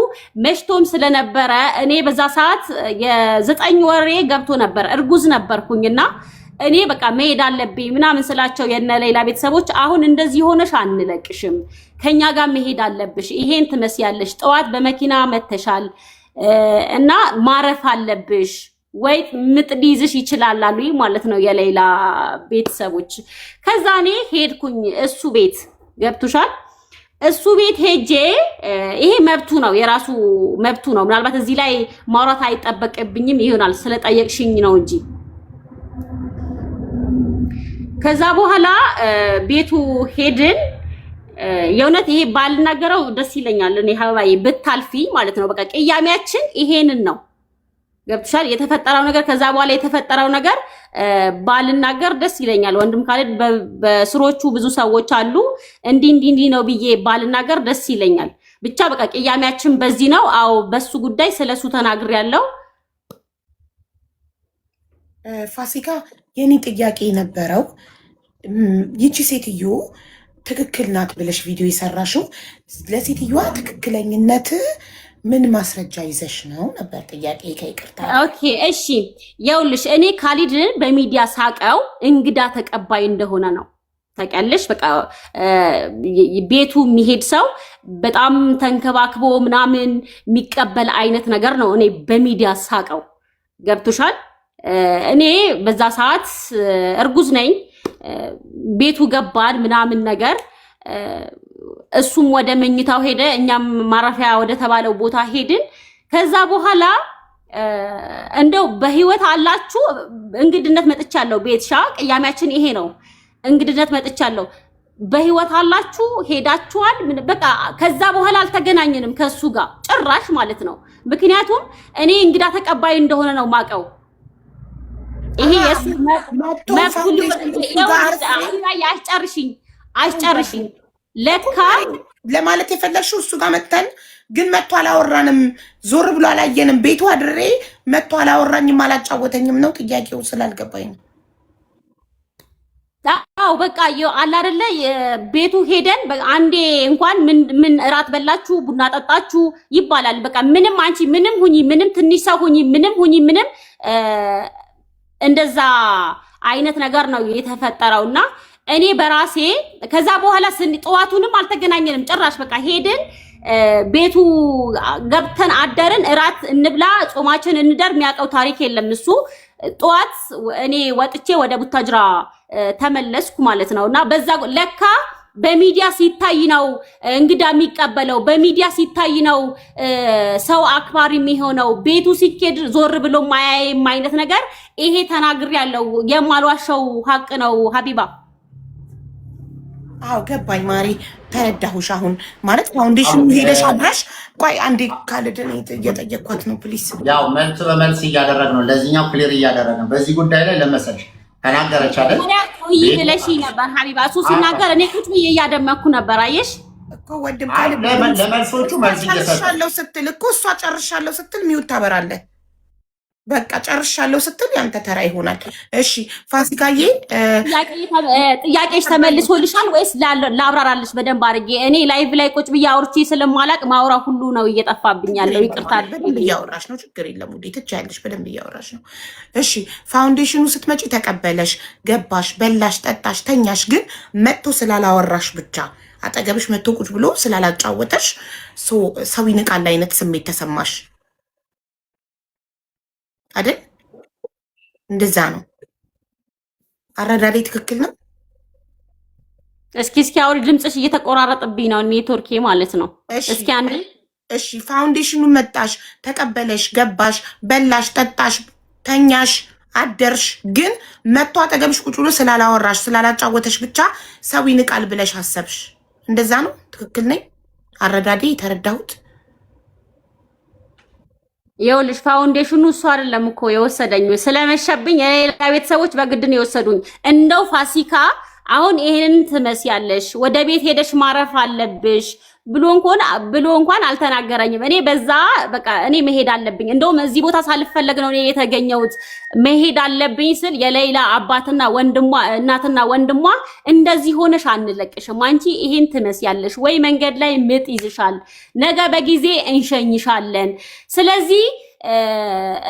መሽቶም ስለነበረ እኔ በዛ ሰዓት የ9 ወሬ ገብቶ ነበር፣ እርጉዝ ነበርኩኝና እኔ በቃ መሄድ አለብኝ ምናምን ስላቸው የነ ሌላ ቤተሰቦች አሁን እንደዚህ ሆነሽ አንለቅሽም፣ ከኛ ጋር መሄድ አለብሽ፣ ይሄን ትመስያለሽ፣ ጠዋት በመኪና መተሻል እና ማረፍ አለብሽ ወይ ምጥ ሊይዝሽ ይችላል አሉ ማለት ነው የሌላ ቤተሰቦች። ከዛ እኔ ሄድኩኝ እሱ ቤት ገብቶሻል። እሱ ቤት ሄጄ ይሄ መብቱ ነው፣ የራሱ መብቱ ነው። ምናልባት እዚህ ላይ ማውራት አይጠበቅብኝም ይሆናል ስለጠየቅሽኝ ነው እንጂ። ከዛ በኋላ ቤቱ ሄድን። የእውነት ይሄ ባልናገረው ደስ ይለኛል እኔ ሀባዬ ብታልፊ ማለት ነው። በቃ ቅያሜያችን ይሄንን ነው ገብቶሻል። የተፈጠረው ነገር ከዛ በኋላ የተፈጠረው ነገር ባልናገር ደስ ይለኛል። ወንድም ካሌድ በስሮቹ ብዙ ሰዎች አሉ። እንዲህ ነው ብዬ ባልናገር ደስ ይለኛል። ብቻ በቃ ቅያሜያችን በዚህ ነው። አዎ በሱ ጉዳይ ስለሱ ተናግሬያለሁ። ፋሲካ የኔ ጥያቄ የነበረው ይቺ ሴትዮ ትክክል ናት ብለሽ ቪዲዮ የሰራሽው ለሴትዮዋ ትክክለኝነት ምን ማስረጃ ይዘሽ ነው ነበር ጥያቄ። ከይቅርታ ኦኬ እሺ፣ ይኸውልሽ እኔ ካሊድን በሚዲያ ሳቀው እንግዳ ተቀባይ እንደሆነ ነው ታውቂያለሽ። በቃ ቤቱ የሚሄድ ሰው በጣም ተንከባክቦ ምናምን የሚቀበል አይነት ነገር ነው እኔ በሚዲያ ሳቀው። ገብቶሻል። እኔ በዛ ሰዓት እርጉዝ ነኝ። ቤቱ ገባን ምናምን ነገር እሱም ወደ መኝታው ሄደ፣ እኛም ማረፊያ ወደ ተባለው ቦታ ሄድን። ከዛ በኋላ እንደው በህይወት አላችሁ እንግድነት መጥቻለሁ፣ ቤትሻ ቅያሜያችን ይሄ ነው። እንግድነት መጥቻለሁ፣ በህይወት አላችሁ ሄዳችኋል። በቃ ከዛ በኋላ አልተገናኘንም ከሱ ጋር ጭራሽ ማለት ነው። ምክንያቱም እኔ እንግዳ ተቀባይ እንደሆነ ነው ማቀው። ይሄ አስጨርሽኝ ለካ ለማለት የፈለግሽው እሱ ጋር መተን ግን መጥቶ አላወራንም፣ ዞር ብሎ አላየንም። ቤቱ አድሬ መጥቶ አላወራኝም፣ አላጫወተኝም ነው ጥያቄው ስላልገባኝ ነው። አዎ በቃ አለ አይደለ ቤቱ ሄደን አንዴ እንኳን ምን እራት በላችሁ ቡና ጠጣችሁ ይባላል። በቃ ምንም አንቺ ምንም ሁኚ ምንም ትንሽ ሰው ሁኚ ምንም ሁኚ ምንም እንደዛ አይነት ነገር ነው የተፈጠረውና እኔ በራሴ ከዛ በኋላ ጠዋቱንም አልተገናኘንም ጭራሽ። በቃ ሄድን ቤቱ ገብተን አደርን፣ እራት እንብላ ጾማችን እንደር የሚያውቀው ታሪክ የለም እሱ። ጠዋት እኔ ወጥቼ ወደ ቡታጅራ ተመለስኩ ማለት ነውና በዛ ለካ በሚዲያ ሲታይ ነው እንግዳ የሚቀበለው፣ በሚዲያ ሲታይ ነው ሰው አክባሪ የሚሆነው። ቤቱ ሲኬድ ዞር ብሎ ማያየም አይነት ነገር ይሄ ተናግሬያለሁ። የማልዋሻው ሀቅ ነው ሀቢባ። አዎ ገባኝ ማሪ፣ ተረዳሁሽ። አሁን ማለት ፋውንዴሽኑ ሄደሽ አብረሽ ቆይ አንዴ ካልደን እየጠየቅኳት ነው ፕሊስ። ያው መልስ በመልስ እያደረግ ነው፣ ለዚህኛው ክሊር እያደረግ ነው። በዚህ ጉዳይ ላይ ለመሰልሽ ተናገረች አይደል? ቆይ ብለሽ ነበር ሀቢባ። እሱ ሲናገር እኔ ቁጭ ብዬ እያደመኩ ነበር። አየሽ እኮ ወንድም ካለ ለመልሶቹ መልስ እየሰጠሻለሁ ስትል እኮ እሷ ጨርሻለሁ ስትል ሚውት ታበራለህ። በቃ ጨርሻለሁ ስትል ያንተ ተራ ይሆናል። እሺ ፋሲካዬ ጥያቄሽ ተመልሶልሻል ወይስ ላብራራልሽ በደንብ አድርጌ? እኔ ላይቭ ላይ ቁጭ ብዬ አውርቼ ስለማላቅ ማውራ ሁሉ ነው እየጠፋብኝ ያለው። ይቅርታ። በደንብ እያወራሽ ነው፣ ችግር የለም ውዴ፣ ትችያለሽ። በደንብ እያወራሽ ነው። እሺ ፋውንዴሽኑ ስትመጪ ተቀበለሽ፣ ገባሽ፣ በላሽ፣ ጠጣሽ፣ ተኛሽ። ግን መጥቶ ስላላወራሽ ብቻ አጠገብሽ መጥቶ ቁጭ ብሎ ስላላጫወተሽ ሰው ይንቃል አይነት ስሜት ተሰማሽ አይደል? እንደዛ ነው። አረዳዴ ትክክል ነው? እስኪ አውሪ፣ ድምፅሽ እየተቆራረጥብኝ ነው፣ ኔትወርኬ ማለት ነው። እስኪ አንዴ። እሺ ፋውንዴሽኑ መጣሽ፣ ተቀበለሽ፣ ገባሽ፣ በላሽ፣ ጠጣሽ፣ ተኛሽ፣ አደርሽ። ግን መጥቶ አጠገብሽ ቁጭ ብሎ ስላላወራሽ ስላላጫወተሽ ብቻ ሰው ይንቃል ብለሽ አሰብሽ። እንደዛ ነው። ትክክል ነኝ? አረዳዴ የተረዳሁት? ይኸውልሽ ፋውንዴሽኑ እሱ አይደለም እኮ የወሰደኝ፣ ስለመሸብኝ የሌላ ቤተሰቦች በግድን የወሰዱኝ። እንደው ፋሲካ አሁን ይሄንን ትመስያለሽ፣ ወደ ቤት ሄደሽ ማረፍ አለብሽ ብሎ እንኳን አልተናገረኝም። እኔ በዛ በቃ እኔ መሄድ አለብኝ፣ እንደውም እዚህ ቦታ ሳልፈለግ ነው እኔ የተገኘሁት። መሄድ አለብኝ ስል የሌላ አባትና ወንድሟ እናትና ወንድሟ እንደዚህ ሆነሽ አንለቅሽም፣ አንቺ ይሄን ትመስያለሽ ወይ መንገድ ላይ ምጥ ይዝሻል፣ ነገ በጊዜ እንሸኝሻለን። ስለዚህ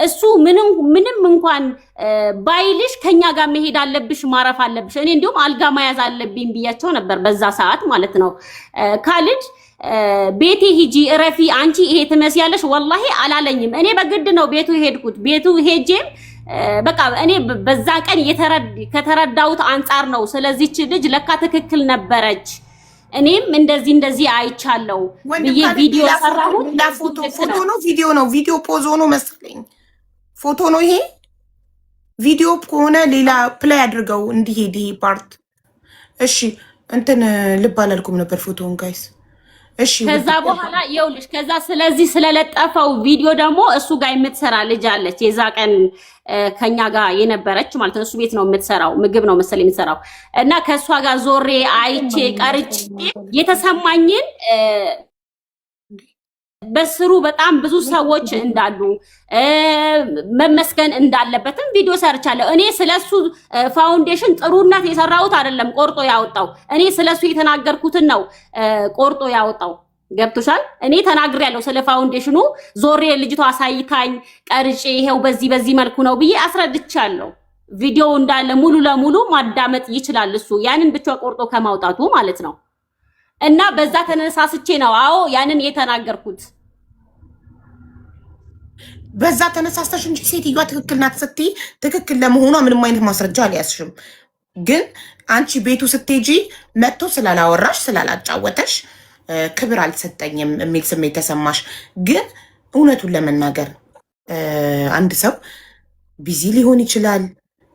እሱ ምንም እንኳን ባይልሽ ከኛ ጋር መሄድ አለብሽ፣ ማረፍ አለብሽ። እኔ እንዲሁም አልጋ መያዝ አለብኝ ብያቸው ነበር በዛ ሰዓት ማለት ነው። ካሊድ ቤቴ ሂጂ እረፊ አንቺ ይሄ ትመስያለሽ ወላሂ አላለኝም። እኔ በግድ ነው ቤቱ ሄድኩት። ቤቱ ሄጄም በቃ እኔ በዛ ቀን ከተረዳሁት አንጻር ነው ስለዚህች ልጅ ለካ ትክክል ነበረች፣ እኔም እንደዚህ አይቻለው ብዬ ቪዲዮ ሰራሁት። ፎቶ ነው ቪዲዮ ነው? ቪዲዮ ፖዝ ሆኖ መሰለኝ ፎቶ ነው ይሄ። ቪዲዮ ከሆነ ሌላ ፕላይ አድርገው እንዲሄድ ይሄ ፓርት። እሺ እንትን ልብ አላልኩም ነበር ፎቶውን ጋይስ። እሺ ከዛ በኋላ ይኸውልሽ ከዛ ስለዚህ ስለለጠፈው ቪዲዮ ደግሞ እሱ ጋር የምትሰራ ልጅ አለች። የዛ ቀን ከኛ ጋር የነበረች ማለት ነው። እሱ ቤት ነው የምትሰራው፣ ምግብ ነው መሰለኝ የምትሰራው። እና ከእሷ ጋር ዞሬ አይቼ ቀርጬ የተሰማኝን በስሩ በጣም ብዙ ሰዎች እንዳሉ መመስገን እንዳለበትም ቪዲዮ ሰርቻለሁ። እኔ ስለሱ ፋውንዴሽን ጥሩነት የሰራሁት አይደለም ቆርጦ ያወጣው። እኔ ስለሱ የተናገርኩትን ነው ቆርጦ ያወጣው። ገብቶሻል? እኔ ተናግሬያለሁ ስለ ፋውንዴሽኑ ዞሬ ልጅቷ አሳይታኝ ቀርጬ ይሄው በዚህ መልኩ ነው ብዬ አስረድቻለሁ። ቪዲዮ እንዳለ ሙሉ ለሙሉ ማዳመጥ ይችላል እሱ ያንን ብቻ ቆርጦ ከማውጣቱ ማለት ነው። እና በዛ ተነሳስቼ ነው አዎ ያንን የተናገርኩት። በዛ ተነሳስተሽ እንጂ ሴትዮዋ ትክክል ናት ስትይ ትክክል ለመሆኗ ምንም አይነት ማስረጃ አልያዝሽም። ግን አንቺ ቤቱ ስትሄጂ መጥቶ ስላላወራሽ ስላላጫወተሽ ክብር አልሰጠኝም የሚል ስሜት ተሰማሽ። ግን እውነቱን ለመናገር አንድ ሰው ቢዚ ሊሆን ይችላል፣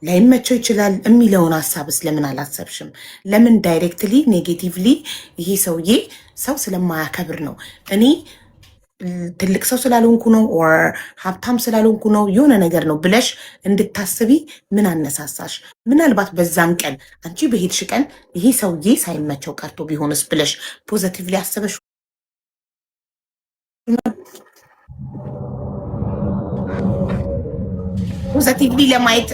ላይመቸው ይችላል የሚለውን ሀሳብስ ለምን አላሰብሽም? ለምን ዳይሬክትሊ ኔጌቲቭሊ ይሄ ሰውዬ ሰው ስለማያከብር ነው፣ እኔ ትልቅ ሰው ስላልሆንኩ ነው ኦር ሀብታም ስላልሆንኩ ነው የሆነ ነገር ነው ብለሽ እንድታስቢ ምን አነሳሳሽ? ምናልባት በዛም ቀን አንቺ በሄድሽ ቀን ይሄ ሰውዬ ሳይመቸው ቀርቶ ቢሆንስ ብለሽ ፖዘቲቭሊ አስበሽ ፖዘቲቭሊ ለማየት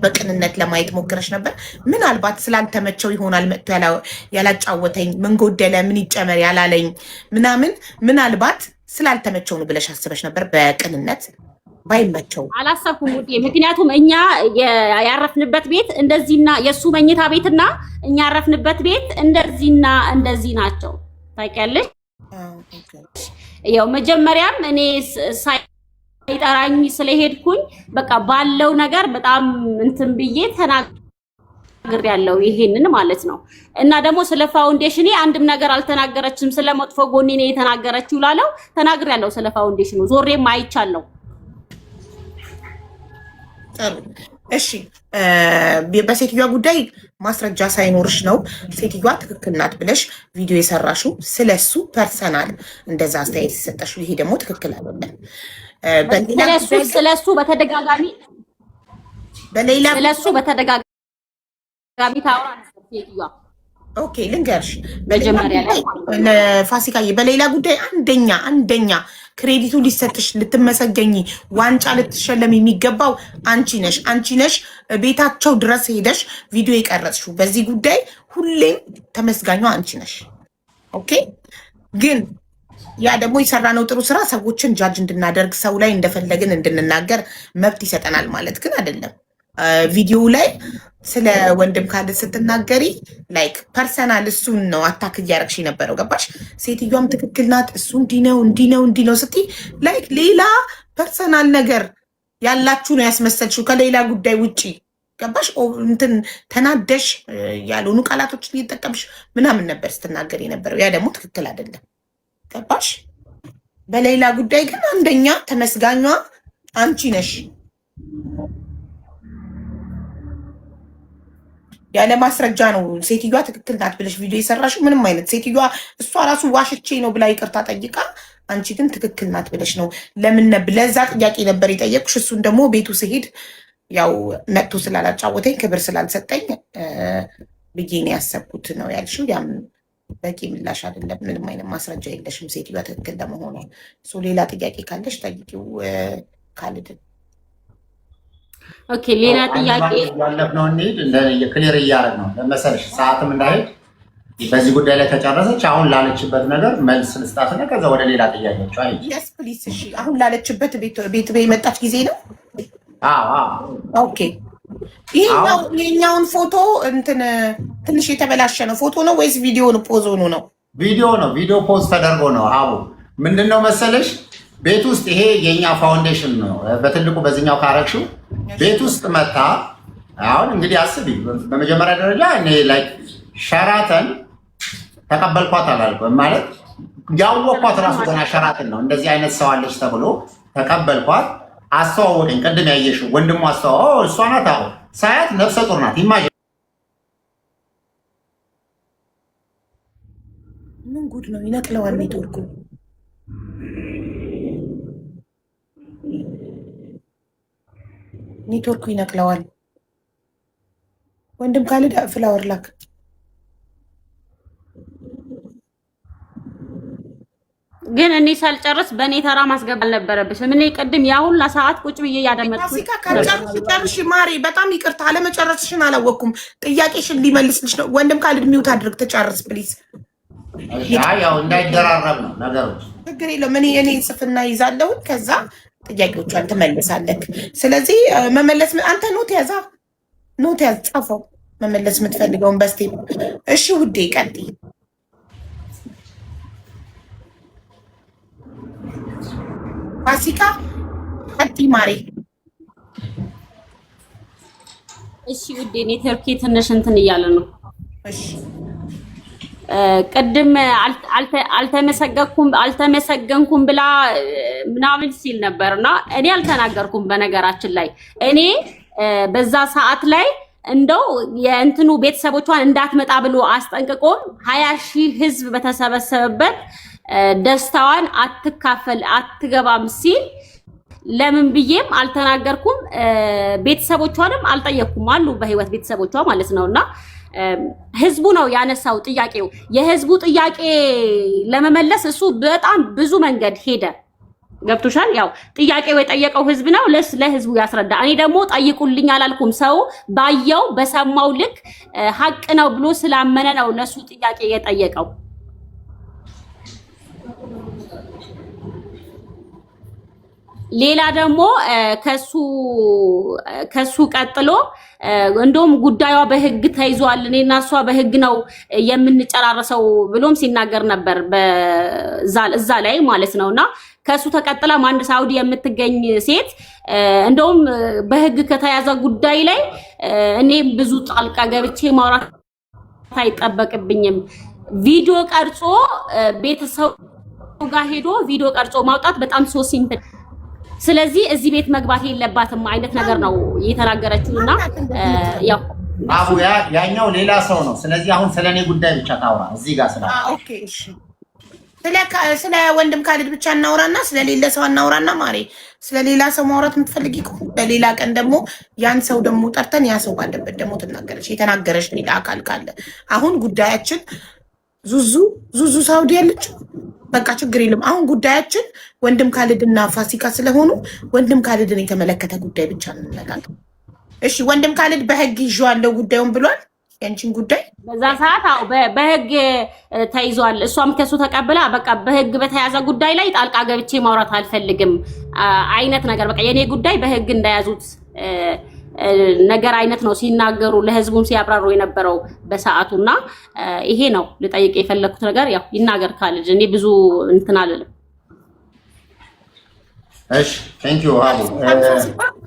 በቅንነት ለማየት ሞክረሽ ነበር? ምናልባት ስላልተመቸው ይሆናል መጥቶ ያላጫወተኝ፣ ምን ጎደለ፣ ምን ይጨመር ያላለኝ ምናምን ምናልባት ስላልተመቸው ነው ብለሽ አስበሽ ነበር? በቅንነት ባይመቸው አላሰብኩም ውዴ። ምክንያቱም እኛ ያረፍንበት ቤት እንደዚህና የሱ መኝታ ቤትና እኛ ያረፍንበት ቤት እንደዚህና እንደዚህ ናቸው። ታውቂያለሽ? ያው መጀመሪያም እኔ ሳይጠራኝ ስለሄድኩኝ በቃ ባለው ነገር በጣም እንትን ብዬ ተናግሬያለሁ ይሄንን ማለት ነው። እና ደግሞ ስለ ፋውንዴሽኔ አንድም ነገር አልተናገረችም። ስለ መጥፎ ጎኔ ነው የተናገረችው ላለው ተናግሬያለሁ። ስለ ፋውንዴሽኑ ዞሬም አይቻለሁ። እሺ በሴትዮዋ ጉዳይ ማስረጃ ሳይኖርሽ ነው ሴትዮዋ ትክክል ናት ብለሽ ቪዲዮ የሰራሽው። ስለሱ ፐርሰናል እንደዛ አስተያየት የሰጠሽው ይሄ ደግሞ ትክክል አይደለም። ስለሱ በተደጋጋሚ ታወራ ሴትዮዋ። ኦኬ ልንገርሽ፣ መጀመሪያ ላይ ለፋሲካዬ በሌላ ጉዳይ አንደኛ ክሬዲቱ ሊሰጥሽ ልትመሰገኝ ዋንጫ ልትሸለም የሚገባው አንቺ ነሽ። ቤታቸው ድረስ ሄደሽ ቪዲዮ የቀረጽሽው በዚህ ጉዳይ ሁሌም ተመስጋኟ አንቺ ነሽ። ኦኬ ግን ያ ደግሞ የሰራነው ጥሩ ስራ ሰዎችን ጃጅ እንድናደርግ ሰው ላይ እንደፈለግን እንድንናገር መብት ይሰጠናል ማለት ግን አይደለም። ቪዲዮ ላይ ስለ ወንድም ካለ ስትናገሪ ላይክ ፐርሰናል እሱን ነው አታክ እያረግሽ የነበረው። ገባሽ? ሴትዮዋም ትክክል ናት፣ እሱ እንዲህ ነው ስትይ ላይክ ሌላ ፐርሰናል ነገር ያላችሁ ነው ያስመሰልሽው ከሌላ ጉዳይ ውጪ። ገባሽ? እንትን ተናደሽ ያልሆኑ ቃላቶችን እየተጠቀምሽ ምናምን ነበር ስትናገር የነበረው። ያ ደግሞ ትክክል አይደለም። ገባሽ? በሌላ ጉዳይ ግን አንደኛ ተመስጋኟ አንቺ ነሽ። ያለ ማስረጃ ነው ሴትዮዋ ትክክል ናት ብለሽ ቪዲዮ የሰራሽው። ምንም አይነት ሴትዮዋ እሷ ራሱ ዋሽቼ ነው ብላ ይቅርታ ጠይቃ፣ አንቺ ግን ትክክል ናት ብለሽ ነው። ለምን ለዛ ጥያቄ ነበር የጠየቅሽ። እሱን ደግሞ ቤቱ ስሄድ ያው መጥቶ ስላላጫወተኝ ክብር ስላልሰጠኝ ብዬ ነው ያሰብኩት ነው ያልሽው። ያም በቂ ምላሽ አይደለም። ምንም አይነት ማስረጃ የለሽም ሴትዮዋ ትክክል ለመሆኑ። ሌላ ጥያቄ ካለሽ ጠይቂው ካልድን። ኦኬ ሌላ ጥያቄ ያለፍነው እንሂድ። ክሊር እያደረግ ነው ለመሰለሽ ሰዓትም እንዳይሄድ በዚህ ጉዳይ ላይ ተጨረሰች። አሁን ላለችበት ነገር መልስ ልስጣትና ከዛ ወደ ሌላ ጥያቄዎች አይደል? የስ ፕሊስ። እሺ አሁን ላለችበት ቤት የመጣች ጊዜ ነው። ኦኬ ይሄኛውን ፎቶ እንትን ትንሽ የተበላሸ ነው ፎቶ ነው ወይስ ቪዲዮ ነው? ፖዝ ሆኖ ነው ቪዲዮ ነው። ቪዲዮ ፖስት ተደርጎ ነው። አቡ ምንድነው መሰለሽ ቤት ውስጥ ይሄ የኛ ፋውንዴሽን ነው። በትልቁ በዚህኛው ካረክሽው ቤት ውስጥ መታ። አሁን እንግዲህ አስቢ፣ በመጀመሪያ ደረጃ እኔ ላይክ ሸራተን ተቀበልኳት አላልኩም ማለት ያወቅኳት ራሱ ገና ሸራተን ነው። እንደዚህ አይነት ሰው አለች ተብሎ ተቀበልኳት። አስተዋወቀኝ። ቅድም ያየሽው ወንድሙ አስተዋወቀ። እሷ ናት። አሁን ሳያት ነፍሰ ጡር ናት። ኢማጂን ምን ጉድ ነው! ይነቅለዋል ኔትወርኩ። ኔትወርኩ ይነቅለዋል። ወንድም ካልድ ፍላወር ላክ። ግን እኔ ሳልጨርስ በእኔ ተራ ማስገባት አልነበረብሽም። እኔ ቅድም ያ ሁላ ሰዓት ቁጭ ብዬ ያደመጥኩት ፋሲካ ካልጨርሽ ማሪ፣ በጣም ይቅርታ አለመጨረስሽን አላወቅኩም። ጥያቄሽን ሊመልስልሽ ነው። ወንድም ካልድ ሚውት አድርግ፣ ተጨርስ ፕሊዝ። ያው እንዳይደራረብ ነው ነገሮች። ችግር የለውም። እኔ ጽፍና ይዛለሁ፣ ከዛ ጥያቄዎቿን ትመልሳለህ። ስለዚህ መመለስ አንተ ኖት ያዛ ኖት ያዝ፣ ጻፈው መመለስ የምትፈልገውን በስቴፕ። እሺ ውዴ ቀጥይ። ፋሲካ ቀጥይ ማሬ። እሺ ውዴ፣ ኔትወርኬ ትንሽ እንትን እያለ ነው። እሺ ቅድም አልተመሰገንኩም ብላ ምናምን ሲል ነበርና እኔ አልተናገርኩም። በነገራችን ላይ እኔ በዛ ሰዓት ላይ እንደው የእንትኑ ቤተሰቦቿን እንዳትመጣ ብሎ አስጠንቅቆም 20,000 ህዝብ በተሰበሰበበት ደስታዋን አትካፈል አትገባም ሲል ለምን ብዬም አልተናገርኩም። ቤተሰቦቿንም አልጠየቅኩም። አሉ በህይወት ቤተሰቦቿ ማለት ነውና ህዝቡ ነው ያነሳው ጥያቄው። የህዝቡ ጥያቄ ለመመለስ እሱ በጣም ብዙ መንገድ ሄደ። ገብቶሻል? ያው ጥያቄው የጠየቀው ህዝብ ነው፣ ለህዝቡ ያስረዳ። እኔ ደግሞ ጠይቁልኝ አላልኩም። ሰው ባየው በሰማው ልክ ሀቅ ነው ብሎ ስላመነ ነው ለሱ ጥያቄ የጠየቀው። ሌላ ደግሞ ከሱ ቀጥሎ እንደውም ጉዳዩ በህግ ተይዟል፣ እኔና እሷ በህግ ነው የምንጨራረሰው ብሎም ሲናገር ነበር እዛ ላይ ማለት ነውና ከሱ ተቀጥላም አንድ ሳውዲ የምትገኝ ሴት እንደውም በህግ ከተያዘ ጉዳይ ላይ እኔ ብዙ ጣልቃ ገብቼ ማውራት አይጠበቅብኝም። ቪዲዮ ቀርጾ ቤተሰብ ጋር ሄዶ ቪዲዮ ቀርጾ ማውጣት በጣም ሶ ሲምፕል። ስለዚህ እዚህ ቤት መግባት የለባትም አይነት ነገር ነው የተናገረችውና ያው አቡ ያኛው ሌላ ሰው ነው። ስለዚህ አሁን ስለኔ ጉዳይ ብቻ ታውራ እዚህ ጋር ስለ ኦኬ እሺ፣ ስለ ወንድም ካልድ ብቻ እናውራና ስለሌላ ሰው እናውራና ማሬ፣ ስለሌላ ሰው ማውራት የምትፈልጊ ከሆነ በሌላ ቀን ደግሞ ያን ሰው ደግሞ ጠርተን ያ ሰው ባለበት ደግሞ ትናገረች የተናገረች ሌላ አካል ካለ። አሁን ጉዳያችን ዙዙ ሳውዲ ያለችው በቃ ችግር የለም። አሁን ጉዳያችን ወንድም ካልድና ፋሲካ ስለሆኑ ወንድም ካልድን የተመለከተ ጉዳይ ብቻ እንነጋገር። እሺ ወንድም ካልድ በህግ ይዤዋለሁ ጉዳዩን ብሏል። ያንቺን ጉዳይ በዛ ሰዓት አው በህግ ተይዟል። እሷም ከሱ ተቀብላ በቃ በህግ በተያዘ ጉዳይ ላይ ጣልቃ ገብቼ ማውራት አልፈልግም አይነት ነገር በቃ የኔ ጉዳይ በህግ እንዳያዙት ነገር አይነት ነው ሲናገሩ ለህዝቡም ሲያብራሩ የነበረው በሰዓቱና ይሄ ነው ልጠይቅ የፈለኩት ነገር። ያው ይናገር ካልድ እኔ ብዙ እንትን አልልም። እሺ ቴንክ ዩ አቡ።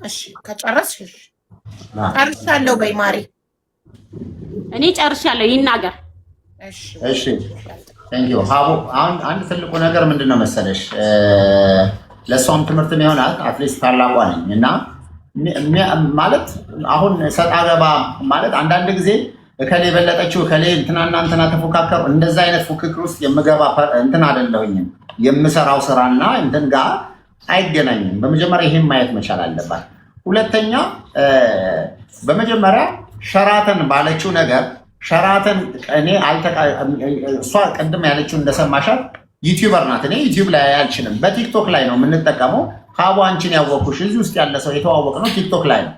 እሺ ከጨረስሽ ጨርሻለሁ በይ ማሪ። እኔ ጨርሻለሁ ይናገር። እሺ ቴንክ ዩ አቡ። አሁን አንድ ትልቁ ነገር ምንድነው መሰለሽ ለሷም ትምህርት የሚሆናት አትሊስት ታላቋ ነኝ እና ማለት አሁን ሰጣ ገባ ማለት አንዳንድ ጊዜ እከሌ በለጠችው እከሌ እንትና ተፎካከሩ እንደዛ አይነት ፉክክር ውስጥ የምገባ እንትን አይደለሁኝም። የምሰራው ስራና እንትን ጋር አይገናኝም። በመጀመሪያ ይሄን ማየት መቻል አለባት። ሁለተኛ በመጀመሪያ ሸራተን ባለችው ነገር ሸራተን እኔ እሷ ቅድም ያለችው እንደሰማሻት ዩቲዩበር ናት። እኔ ዩቲዩብ ላይ አልችልም፣ በቲክቶክ ላይ ነው የምንጠቀመው። አቡ አንቺን ያወቅኩሽ እዚህ ውስጥ ያለ ሰው የተዋወቅ ነው ቲክቶክ ላይ ነው።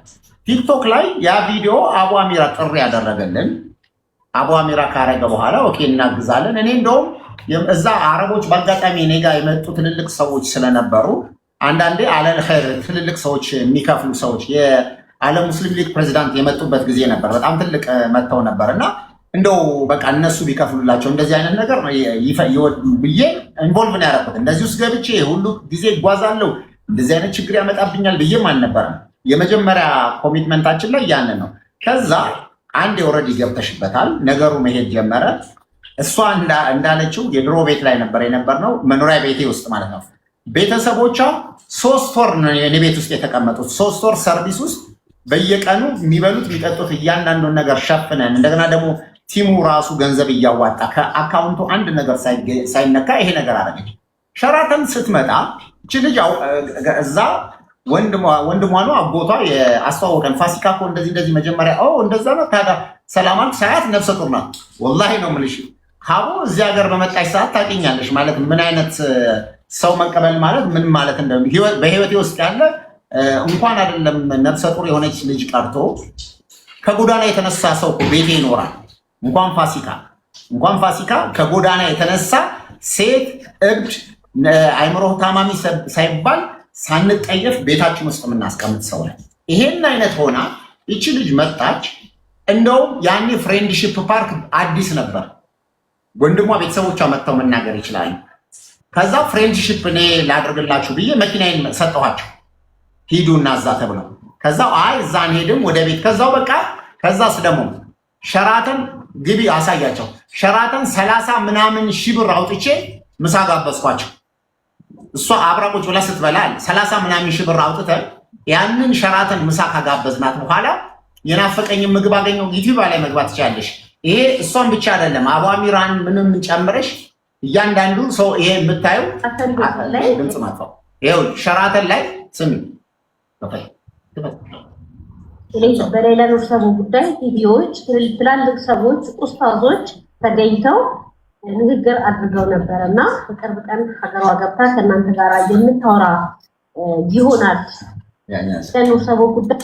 ቲክቶክ ላይ ያ ቪዲዮ አቡ አሚራ ጥሪ ያደረገልን አቡ አሚራ ካረገ በኋላ ኦኬ እናግዛለን። እኔ እንደውም እዛ አረቦች በአጋጣሚ እኔ ጋር የመጡ ትልልቅ ሰዎች ስለነበሩ አንዳንዴ አለል ኸይር ትልልቅ ሰዎች የሚከፍሉ ሰዎች የዓለም ሙስሊም ሊግ ፕሬዚዳንት የመጡበት ጊዜ ነበር። በጣም ትልቅ መጥተው ነበር እና እንደው በቃ እነሱ ቢከፍሉላቸው እንደዚህ አይነት ነገር ብዬ ኢንቮልቭ ነው ያደረኩት። እንደዚህ ውስጥ ገብቼ ሁሉ ጊዜ እጓዛለሁ እንደዚህ አይነት ችግር ያመጣብኛል ብዬም አልነበረም። የመጀመሪያ ኮሚትመንታችን ላይ ያንን ነው። ከዛ አንድ ኦልሬዲ ገብተሽበታል፣ ነገሩ መሄድ ጀመረ። እሷ እንዳለችው የድሮ ቤት ላይ ነበር የነበርነው፣ መኖሪያ ቤቴ ውስጥ ማለት ነው። ቤተሰቦቿ 3 ወር ነው የኔ ቤት ውስጥ የተቀመጡት። 3 ወር ሰርቪስ ውስጥ በየቀኑ የሚበሉት የሚጠጡት እያንዳንዱን ነገር ሸፍነን፣ እንደገና ደግሞ ቲሙ ራሱ ገንዘብ እያዋጣ ከአካውንቱ አንድ ነገር ሳይነካ ይሄ ነገር አደረገች። ሸራተን ስትመጣ እቺ ልጅ እዛ ወንድሟ ነው አጎቷ አስተዋወቀን። ፋሲካ እኮ እንደዚህ መጀመሪያ እንደዛ ነው ታዲያ ሰላማን ሳያት ነፍሰ ጡር ናት። ወላሂ ነው የምልሽ ሀቡ እዚህ ሀገር በመጣች ሰዓት ታውቂኛለሽ ማለት ምን አይነት ሰው መቀበል ማለት ምን ማለት በህይወቴ ውስጥ ያለ እንኳን አይደለም ነፍሰ ጡር የሆነች ልጅ ቀርቶ ከጎዳና የተነሳ ሰው ቤቴ ይኖራል። እንኳን ፋሲካ ከጎዳና የተነሳ ሴት፣ እብድ፣ አይምሮ ታማሚ ሳይባል ሳንጠየፍ ቤታችን ውስጥ የምናስቀምጥ ሰው ላይ ይሄን አይነት ሆና ይቺ ልጅ መጣች። እንደውም ያኔ ፍሬንድሺፕ ፓርክ አዲስ ነበር። ወንድሟ ቤተሰቦቿ መጥተው መናገር ይችላሉ። ከዛ ፍሬንድሺፕ እኔ ላድርግላችሁ ብዬ መኪናዬን ሰጠኋቸው፣ ሂዱና እዛ ተብለው። ከዛ አይ እዛ አንሄድም ወደ ቤት። ከዛው በቃ ከዛስ ደግሞ ሸራተን ግቢ አሳያቸው። ሸራተን 30 ምናምን ሺህ ብር አውጥቼ ምሳ ጋበዝኳቸው። እሷ አብራ ቁጭ ብላ ስትበላ 30 ምናምን ሺህ ብር አውጥተን ያንን ሸራተን ምሳ ካጋበዝናት በኋላ የናፈቀኝ ምግብ አገኘው። ዩቲዩብ ላይ መግባት ትችላለሽ። ይሄ እሷን ብቻ አይደለም አቧሚራን ምንም ጨምረሽ እያንዳንዱ ሰው ይሄ የምታየው ድምፅ ማጥፋው ይኸው ሸራተን ላይ ስሚ በሌላ ሰው ጉዳይ ቪዲዮዎች ትላልቅ ሰዎች ኡስታዞች ተገኝተው ንግግር አድርገው ነበረ እና በቅርብ ቀን ሀገሯ ገብታ ከእናንተ ጋር የምታወራ ይሆናል ሰው ጉዳይ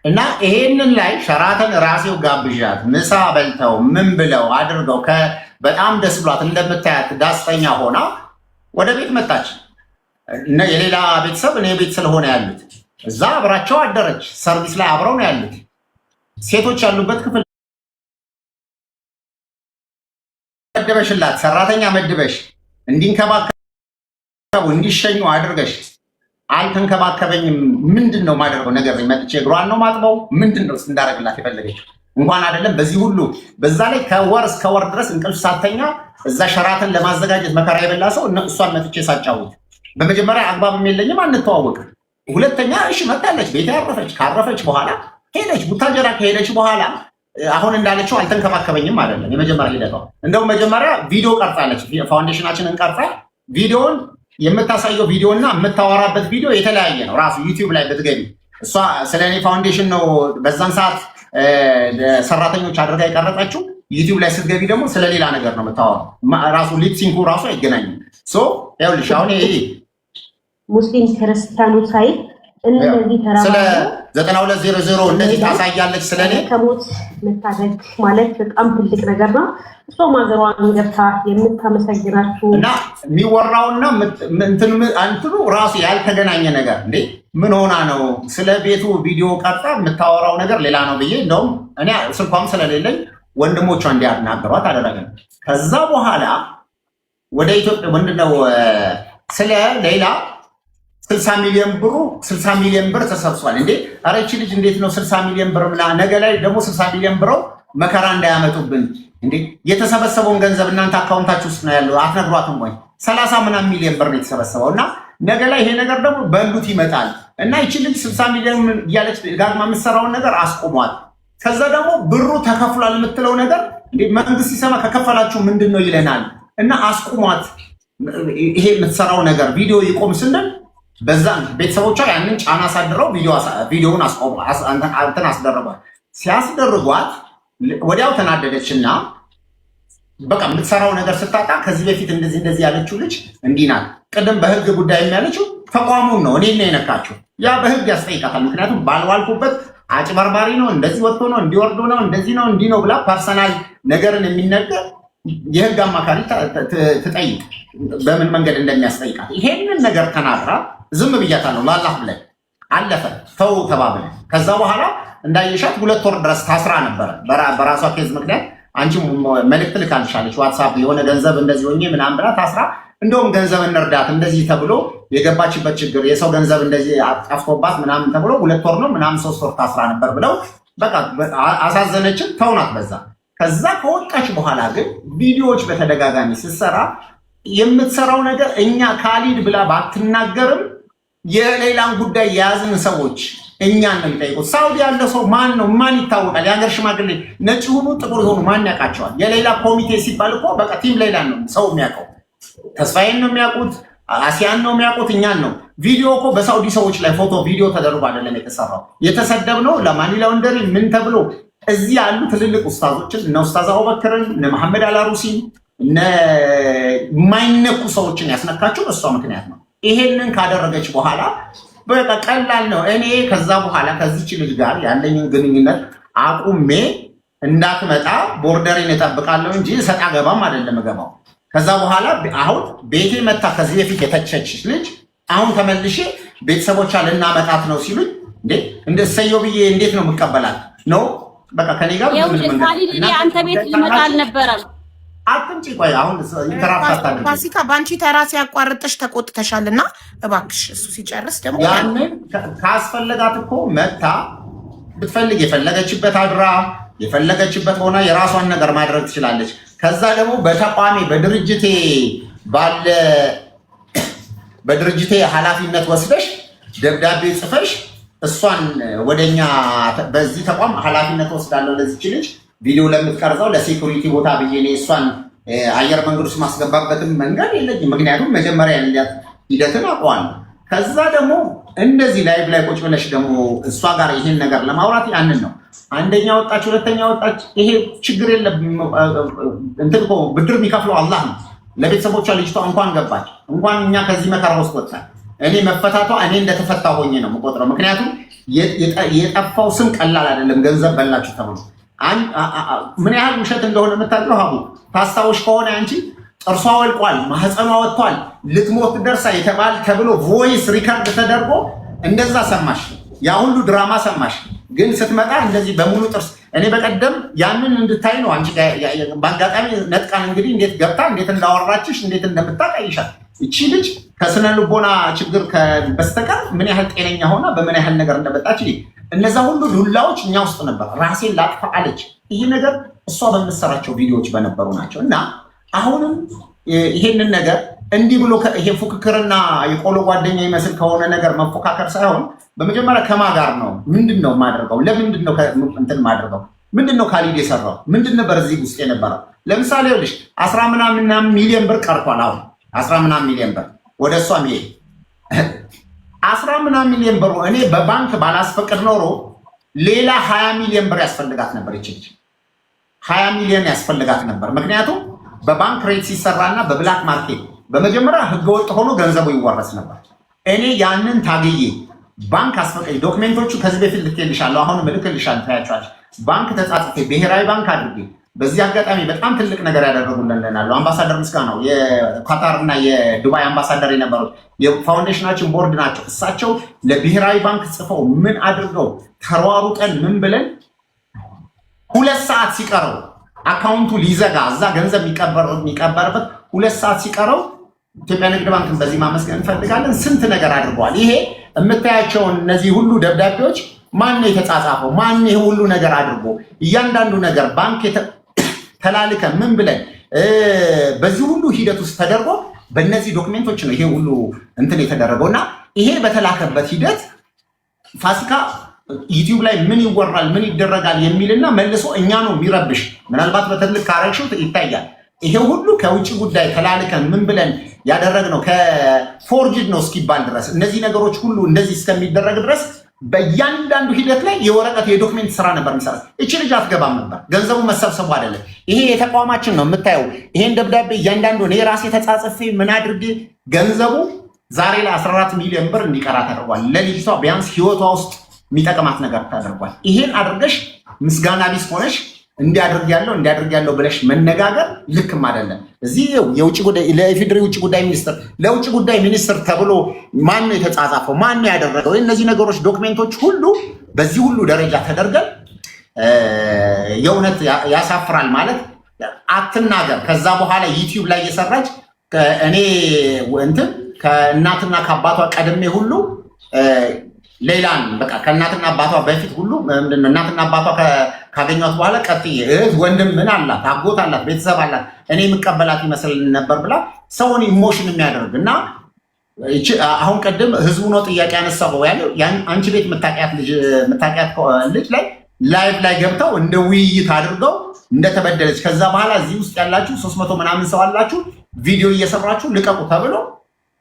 እና ይሄንን ላይ ሸራተን ራሴው ጋብዣት ምሳ በልተው ምን ብለው አድርገው በጣም ደስ ብሏት እንደምታያት ዳስተኛ ሆና ወደ ቤት መጣች። የሌላ ቤተሰብ እኔ ቤት ስለሆነ ያሉት እዛ አብራቸው አደረች። ሰርቪስ ላይ አብረው ነው ያሉት። ሴቶች ያሉበት ክፍል መደበሽላት፣ ሰራተኛ መድበሽ እንዲንከባከቡ እንዲሸኙ አድርገሽ አልተንከባከበኝም። ምንድን ነው ማደርገው ነገር መጥቼ እግሯን ነው ማጥበው? ምንድን ነው እንዳደረግላት የፈለገችው? እንኳን አይደለም በዚህ ሁሉ በዛ ላይ ከወር እስከ ወር ድረስ እንቅልፍ ሳተኛ እዛ ሸራተን ለማዘጋጀት መከራ የበላ ሰው እሷን መጥቼ ሳጫውት በመጀመሪያ አግባብም የለኝም፣ አንተዋወቅም። ሁለተኛ እሺ መጣለች፣ ቤት ያረፈች። ካረፈች በኋላ ሄደች። ቡታጀራ ከሄደች በኋላ አሁን እንዳለችው አልተንከባከበኝም አይደለም የመጀመሪያ ሂደቷ። እንደውም መጀመሪያ ቪዲዮ ቀርጻለች። ፋውንዴሽናችንን ቀርጻ ቪዲዮውን የምታሳየው ቪዲዮ እና የምታወራበት ቪዲዮ የተለያየ ነው። ራሱ ዩቲዩብ ላይ ብትገቢ እሷ ስለ እኔ ፋውንዴሽን ነው በዛን ሰዓት ሰራተኞች አድርጋ የቀረጸችው። ዩቲዩብ ላይ ስትገቢ ደግሞ ስለሌላ ነገር ነው የምታወራው። ራሱ ሊፕሲንኩ ራሱ አይገናኝም። ይኸውልሽ አሁን ይሄ ሙስሊም ክርስቲያኑ ሳይል እነዚህ ስለ 9200 እንደዚህ ታሳያለች። ስለኔ ከሞት መታደግ ማለት በጣም ትልቅ ነገር ነው። እሷ ማገሯን ገብታ የምታመሰግናችሁ እና የሚወራውና እንትኑ ራሱ ያልተገናኘ ነገር እንዴ ምን ሆና ነው ስለ ቤቱ ቪዲዮ ቀርጻ የምታወራው ነገር ሌላ ነው ብዬ እንደውም እኔ ስልኳም ስለሌለኝ ወንድሞቿ እንዲያናገሯት አደረገን። ከዛ በኋላ ወደ ኢትዮጵያ ምንድነው ስለ ሌላ 60 ሚሊዮን ብር ተሰብስቧል። እንዴ ኧረ ይህች ልጅ እንዴት ነው 60 ሚሊዮን ብር ምላ ነገ ላይ ደግሞ 60 ሚሊዮን ብር መከራ እንዳያመጡብን። እንዴ የተሰበሰበውን ገንዘብ እናንተ አካውንታችሁ ውስጥ ነው ያለው፣ አትነግሯትም ወይ? 30 ምናምን ሚሊዮን ብር ነው የተሰበሰበው እና ነገ ላይ ይሄ ነገር ደግሞ በሉት ይመጣል እና ይህች ልጅ 60 ሚሊዮን እያለች ጋግማ የምትሰራውን ነገር አስቆሟል። ከዛ ደግሞ ብሩ ተከፍሏል የምትለው ነገር እንዴ መንግስት ሲሰማ ከከፈላችሁ ምንድን ነው ይለናል እና አስቆሟት። ይሄ የምትሰራው ነገር ቪዲዮ ይቆም ስንል በዛ ቤተሰቦቿ ያንን ጫና አሳድረው ቪዲዮውን አስደረጓት። ሲያስደርጓት ወዲያው ተናደደችና በቃ የምትሰራው ነገር ስታጣ ከዚህ በፊት እንደዚህ ያለችው ልጅ እንዲህ ናት። ቅድም በህግ ጉዳይ የሚያለችው ተቋሙን ነው እኔ የነካችው። ያ በህግ ያስጠይቃታል። ምክንያቱም ባልዋልኩበት አጭበርባሪ ነው፣ እንደዚህ ወጥቶ ነው፣ እንዲወርዶ ነው፣ እንደዚህ ነው፣ እንዲህ ነው ብላ ፐርሰናል ነገርን የሚነገር የህግ አማካሪ ትጠይቅ በምን መንገድ እንደሚያስጠይቃት። ይሄንን ነገር ተናግራ ዝም ብያታለሁ ለአላህ ብለን አለፈ ተው ተባብለን። ከዛ በኋላ እንዳየሻት 2 ወር ድረስ ታስራ ነበረ በራሷ ኬዝ ምክንያት አንቺ መልእክት ልካልሻለች ዋትስአፕ የሆነ ገንዘብ እንደዚህ ሆኜ ምናምን ብላ ታስራ እንደውም ገንዘብ እንርዳት እንደዚህ ተብሎ የገባችበት ችግር የሰው ገንዘብ እንደዚህ አጥፍቶባት ምናምን ተብሎ 2 ወር ነው ምናምን 3 ወር ታስራ ነበር ብለው በቃ አሳዘነችን ተውናት በዛ። ከዛ ከወጣች በኋላ ግን ቪዲዮዎች በተደጋጋሚ ስትሰራ የምትሰራው ነገር እኛ ካሊድ ብላ ባትናገርም የሌላን ጉዳይ የያዝን ሰዎች እኛን ነው የሚጠይቁት። ሳውዲ ያለ ሰው ማን ነው? ማን ይታወቃል? የሀገር ሽማግሌ ነጭ ሁኑ ጥቁር ይሆኑ ማን ያውቃቸዋል? የሌላ ኮሚቴ ሲባል እኮ በቃ ቲም ሌላ ነው ሰው የሚያውቀው። ተስፋዬን ነው የሚያውቁት፣ አሲያን ነው የሚያውቁት፣ እኛን ነው። ቪዲዮ እኮ በሳውዲ ሰዎች ላይ ፎቶ ቪዲዮ ተደርጎ አይደለም የተሰራው። የተሰደብነው ለማኒ ላውንደሪ ምን ተብሎ እዚህ ያሉ ትልልቅ ኡስታዞችን እነ ኡስታዝ አቡበክርን እነ መሐመድ አላሩሲን እነ የማይነኩ ሰዎችን ያስነካቸው በእሷ ምክንያት ነው። ይሄንን ካደረገች በኋላ በቃ ቀላል ነው። እኔ ከዛ በኋላ ከዚች ልጅ ጋር ያለኝን ግንኙነት አቁሜ እንዳትመጣ ቦርደሬን እጠብቃለሁ እንጂ ሰጣ ገባም አይደለም እገባው። ከዛ በኋላ አሁን ቤቴ መታ ከዚህ በፊት የተቸች ልጅ አሁን ተመልሼ ቤተሰቦቿ ልናመጣት ነው ሲሉኝ እንደ ሰየው ብዬ እንዴት ነው የምቀበላት ነው? በቃ ከኔ ጋር አንተ ቤት ሊመጣ አልነበረም። አትምጪ ቆይ አሁን ኢንተራፕት አድርጊ። ፋሲካ ባንቺ ተራ ሲያቋርጥሽ ተቆጥተሻልና እባክሽ እሱ ሲጨርስ ደግሞ ያንን ካስፈለጋት እኮ መታ ብትፈልግ የፈለገችበት አድራ የፈለገችበት ሆና የራሷን ነገር ማድረግ ትችላለች። ከዛ ደግሞ በተቋሚ በድርጅቴ ኃላፊነት ወስደሽ ደብዳቤ ጽፈሽ እሷን ወደኛ በዚህ ተቋም ኃላፊነት ወስዳለሁ ለዚች ልጅ ቪዲዮ ለምትቀርጸው ለሴኩሪቲ ቦታ ብዬ ነው እሷን አየር መንገድ ውስጥ ማስገባበትም መንገድ የለኝም። ምክንያቱም መጀመሪያ ያላት ሂደትን አውቀዋለሁ። ከዛ ደግሞ እንደዚህ ላይቭ ላይ ቁጭ ብለሽ ደግሞ እሷ ጋር ይሄን ነገር ለማውራት ያንን ነው አንደኛ ወጣች ሁለተኛ ወጣች። ይሄ ችግር የለም እንትን እኮ ብድር የሚከፍለው አላህ ነው። ለቤተሰቦቿ ልጅቷ እንኳን ገባች እንኳን እኛ ከዚህ መከራ ውስጥ ወጣን። እኔ መፈታቷ እኔ እንደተፈታ ሆኜ ነው የምቆጥረው። ምክንያቱም የጠፋው ስም ቀላል አይደለም። ገንዘብ በላችሁ ተብሎ ምን ያህል ውሸት እንደሆነ የምታውቀው ሀቡ ታስታውሽ ከሆነ አንቺ ጥርሷ ወልቋል፣ ማህፀኗ ወጥቷል፣ ልትሞት ደርሳ የተባለ ተብሎ ቮይስ ሪከርድ ተደርጎ እንደዛ ሰማሽ። ያ ሁሉ ድራማ ሰማሽ። ግን ስትመጣ እንደዚህ በሙሉ ጥርስ እኔ በቀደም ያንን እንድታይ ነው አንቺ በአጋጣሚ ነጥቃን እንግዲህ እንዴት ገብታ እንዴት እንዳወራችሽ እንዴት እንደምታቀይሻል። እቺ ልጅ ከስነ ልቦና ችግር በስተቀር ምን ያህል ጤነኛ ሆና በምን ያህል ነገር እንደመጣች እነዛ ሁሉ ዱላዎች እኛ ውስጥ ነበር። ራሴን ላጥፋ አለች። ይሄ ነገር እሷ በምትሰራቸው ቪዲዮዎች በነበሩ ናቸው። እና አሁንም ይሄንን ነገር እንዲህ ብሎ ይሄ ፉክክርና የቆሎ ጓደኛ ይመስል ከሆነ ነገር መፎካከር ሳይሆን በመጀመሪያ ከማ ጋር ነው ምንድነው ማድረገው? ለምንድነው እንትን ማድረገው? ምንድነው ካሊድ የሰራው? ምንድን ነበር እዚህ ውስጥ የነበረው? ለምሳሌ ይኸውልሽ 10 ምናምን ሚሊዮን ብር ቀርቷል። አሁን 10 ምናምን ሚሊዮን ብር ወደ እሷ ሚሄድ 10 ምናምን ሚሊዮን ብር እኔ በባንክ ባላስፈቅድ ኖሮ ሌላ 20 ሚሊዮን ብር ያስፈልጋት ነበር። ይችላል 20 ሚሊዮን ያስፈልጋት ነበር። ምክንያቱም በባንክ ሬት ሲሰራና በብላክ ማርኬት በመጀመሪያ ህገወጥ ሆኖ ገንዘቡ ይወረስ ነበር። እኔ ያንን ታግዬ ባንክ አስፈቀኝ ዶክሜንቶቹ ከዚህ በፊት ልኬልሻለሁ፣ አሁን ልኬልሻለሁ። ታያቸዋለሽ። ባንክ ተጻጽፌ ብሔራዊ ባንክ አድርጌ በዚህ አጋጣሚ በጣም ትልቅ ነገር ያደረጉልን አሉ። አምባሳደር ምስጋናው የኳታር እና የዱባይ አምባሳደር የነበሩት የፋውንዴሽናችን ቦርድ ናቸው። እሳቸው ለብሔራዊ ባንክ ጽፈው ምን አድርገው ተሯሩጠን ምን ብለን 2 ሰዓት ሲቀረው አካውንቱ ሊዘጋ እዛ ገንዘብ የሚቀበርበት 2 ሰዓት ሲቀረው ኢትዮጵያ ንግድ ባንክን በዚህ ማመስገን እንፈልጋለን። ስንት ነገር አድርገዋል። ይሄ የምታያቸውን እነዚህ ሁሉ ደብዳቤዎች ማን ነው የተጻጻፈው? ማን ይሄ ሁሉ ነገር አድርጎ እያንዳንዱ ነገር ባንክ ተላልከ ምን ብለን በዚህ ሁሉ ሂደት ውስጥ ተደርጎ በእነዚህ ዶክሜንቶች ነው ይሄ ሁሉ እንትን የተደረገው። እና ይሄ በተላከበት ሂደት ፋሲካ ዩቲዩብ ላይ ምን ይወራል ምን ይደረጋል የሚልና መልሶ እኛ ነው የሚረብሽ። ምናልባት በትልቅ ካረግሽው ይታያል። ይሄ ሁሉ ከውጭ ጉዳይ ተላልከን ምን ብለን ያደረግነው ከፎርጅድ ነው እስኪባል ድረስ እነዚህ ነገሮች ሁሉ እንደዚህ እስከሚደረግ ድረስ በእያንዳንዱ ሂደት ላይ የወረቀት የዶክሜንት ስራ ነበር የሚሰራ። እቺ ልጅ አትገባም ነበር። ገንዘቡ መሰብሰቡ አይደለም። ይሄ የተቋማችን ነው የምታየው። ይሄን ደብዳቤ እያንዳንዱ እኔ ራሴ ተጻጽፌ ምን አድርጌ ገንዘቡ ዛሬ ላይ 14 ሚሊዮን ብር እንዲቀራ ተደርጓል። ለልጅቷ ቢያንስ ህይወቷ ውስጥ የሚጠቅማት ነገር ተደርጓል። ይሄን አድርገሽ ምስጋና ቢስ ሆነሽ እንዲያደርግ ያለው ብለሽ መነጋገር ልክም አይደለም። እዚህ የውጭ ጉዳይ ለኢፌዴሪ ውጭ ጉዳይ ሚኒስትር ለውጭ ጉዳይ ሚኒስትር ተብሎ ማን ነው የተጻጻፈው? ማን ነው ያደረገው? እነዚህ ነገሮች ዶክሜንቶች ሁሉ በዚህ ሁሉ ደረጃ ተደርገን የእውነት ያሳፍራል ማለት አትናገር። ከዛ በኋላ ዩቲዩብ ላይ እየሰራች እኔ እንትን ከእናትና ከአባቷ ቀድሜ ሁሉ ሌላን በቃ ከእናትና አባቷ በፊት ሁሉ ምንድን ነው እናትና አባቷ ካገኟት በኋላ ቀጥዬ እህት ወንድም ምን አላት አጎት አላት ቤተሰብ አላት እኔ የምቀበላት ይመስል ነበር ብላ ሰውን ኢሞሽን የሚያደርግ እና አሁን ቀደም ህዝቡ ነው ጥያቄ ያነሳው ያለው አንቺ ቤት የምታውቂያት ልጅ ላይ ላይቭ ላይ ገብተው እንደ ውይይት አድርገው እንደተበደለች ከዛ በኋላ እዚህ ውስጥ ያላችሁ 300 ምናምን ሰው አላችሁ ቪዲዮ እየሰራችሁ ልቀቁ ተብሎ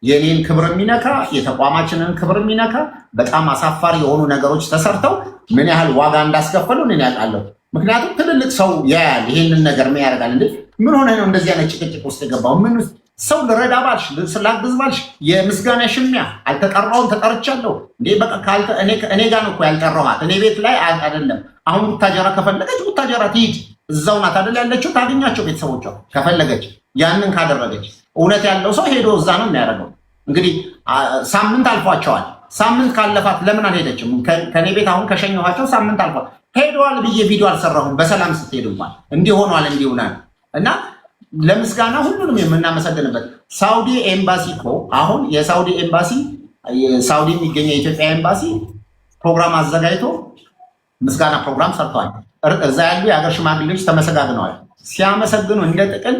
የኔን ክብር የሚነካ የተቋማችንን ክብር የሚነካ በጣም አሳፋሪ የሆኑ ነገሮች ተሰርተው ምን ያህል ዋጋ እንዳስከፈሉ እኔ ያውቃለሁ። ምክንያቱም ትልልቅ ሰው ያያል ይሄንን ነገር ምን ያደርጋል እንዴ ምን ሆነ ነው እንደዚህ አይነት ጭቅጭቅ ውስጥ የገባው? ምን ሰው ልረዳ ባልሽ ስላግዝ ባልሽ የምስጋና ሽሚያ አልተጠራውም ተጠርቻለሁ እንዴ በቃ ካልተ እኔ ጋር ነው እኮ ያልጠራኋት እኔ ቤት ላይ አይደለም። አሁን ቡታጀራ ከፈለገች ቡታጀራ ትሂድ እዛው ናት አይደል ያለችው ታገኛቸው ቤተሰቦቿ ከፈለገች ያንን ካደረገች እውነት ያለው ሰው ሄዶ እዛ ነው የሚያደርገው። እንግዲህ ሳምንት አልፏቸዋል። ሳምንት ካለፋት ለምን አልሄደችም? ከኔ ቤት አሁን ከሸኘኋቸው ሳምንት አልፏል። ሄደዋል ብዬ ቪዲዮ አልሰራሁም። በሰላም ስትሄዱማል እንዲህ ሆኗል እንዲሁናል እና ለምስጋና ሁሉንም የምናመሰግንበት ሳውዲ ኤምባሲ እኮ አሁን የሳውዲ ኤምባሲ ሳውዲ የሚገኘው የኢትዮጵያ ኤምባሲ ፕሮግራም አዘጋጅቶ ምስጋና ፕሮግራም ሰርተዋል። እዛ ያሉ የሀገር ሽማግሌዎች ተመሰጋግነዋል። ሲያመሰግኑ እንደ ጥቅል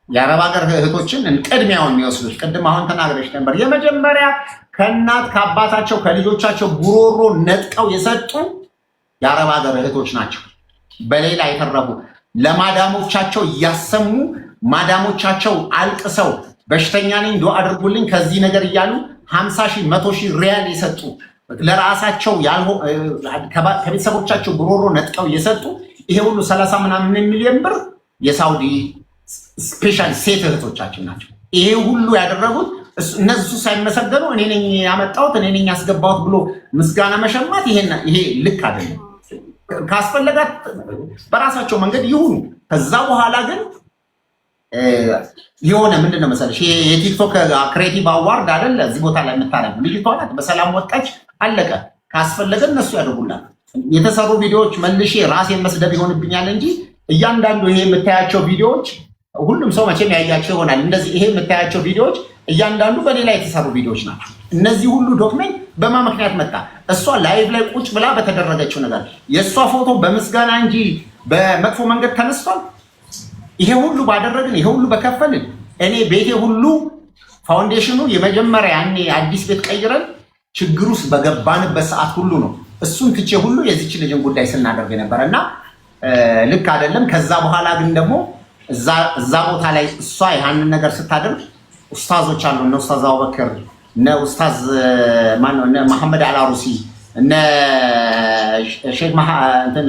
የአረብ ሀገር እህቶችን ቅድሚያውን የሚወስዱት ቅድም አሁን ተናግረሽ ነበር። የመጀመሪያ ከእናት ከአባታቸው ከልጆቻቸው ጉሮሮ ነጥቀው የሰጡ የአረብ ሀገር እህቶች ናቸው። በሌላ የተረቡ ለማዳሞቻቸው እያሰሙ ማዳሞቻቸው አልቅሰው በሽተኛ ነኝ ዱአ አድርጉልኝ ከዚህ ነገር እያሉ 50,000 100,000 ሪያል የሰጡ ለራሳቸው ከቤተሰቦቻቸው ጉሮሮ ነጥቀው የሰጡ ይሄ ሁሉ 30 ምናምን ሚሊዮን ብር የሳውዲ ስፔሻል ሴት እህቶቻችን ናቸው። ይሄ ሁሉ ያደረጉት እነሱ ሳይመሰገኑ እኔ ነኝ ያመጣሁት እኔ ነኝ ያስገባሁት ብሎ ምስጋና መሸማት ይሄ ልክ አይደለም። ካስፈለጋት በራሳቸው መንገድ ይሁኑ። ከዛ በኋላ ግን የሆነ ምንድነው መሰለሽ የቲክቶክ ክሬቲቭ አዋርድ አይደለ እዚህ ቦታ ላይ የምታረጉ ልጅቷ ናት። በሰላም ወጣች አለቀ። ካስፈለገ እነሱ ያደርጉላት። የተሰሩ ቪዲዮዎች መልሼ ራሴን መስደብ ይሆንብኛል እንጂ እያንዳንዱ ይሄ የምታያቸው ቪዲዮዎች ሁሉም ሰው መቼም ያያቸው ይሆናል። እንደዚህ ይሄ የምታያቸው ቪዲዮዎች እያንዳንዱ በሌላ የተሰሩ ቪዲዮዎች ናቸው። እነዚህ ሁሉ ዶክመንት በማ ምክንያት መጣ? እሷ ላይቭ ላይ ቁጭ ብላ በተደረገችው ነገር የእሷ ፎቶ በምስጋና እንጂ በመጥፎ መንገድ ተነስቷል? ይሄ ሁሉ ባደረግን ይሄ ሁሉ በከፈልን እኔ ቤቴ ሁሉ ፋውንዴሽኑ የመጀመሪያ ያኔ አዲስ ቤት ቀይረን ችግር ውስጥ በገባንበት ሰዓት ሁሉ ነው እሱን ትቼ ሁሉ የዚች ልጅን ጉዳይ ስናደርግ ነበር እና ልክ አይደለም። ከዛ በኋላ ግን ደግሞ እዛ ቦታ ላይ እሷ ያንን ነገር ስታደርግ ኡስታዞች አሉ እነ ኡስታዝ አቡበክር እነ ኡስታዝ ማን ነው እነ መሐመድ አልአሩሲ እነ ሼክ እንትን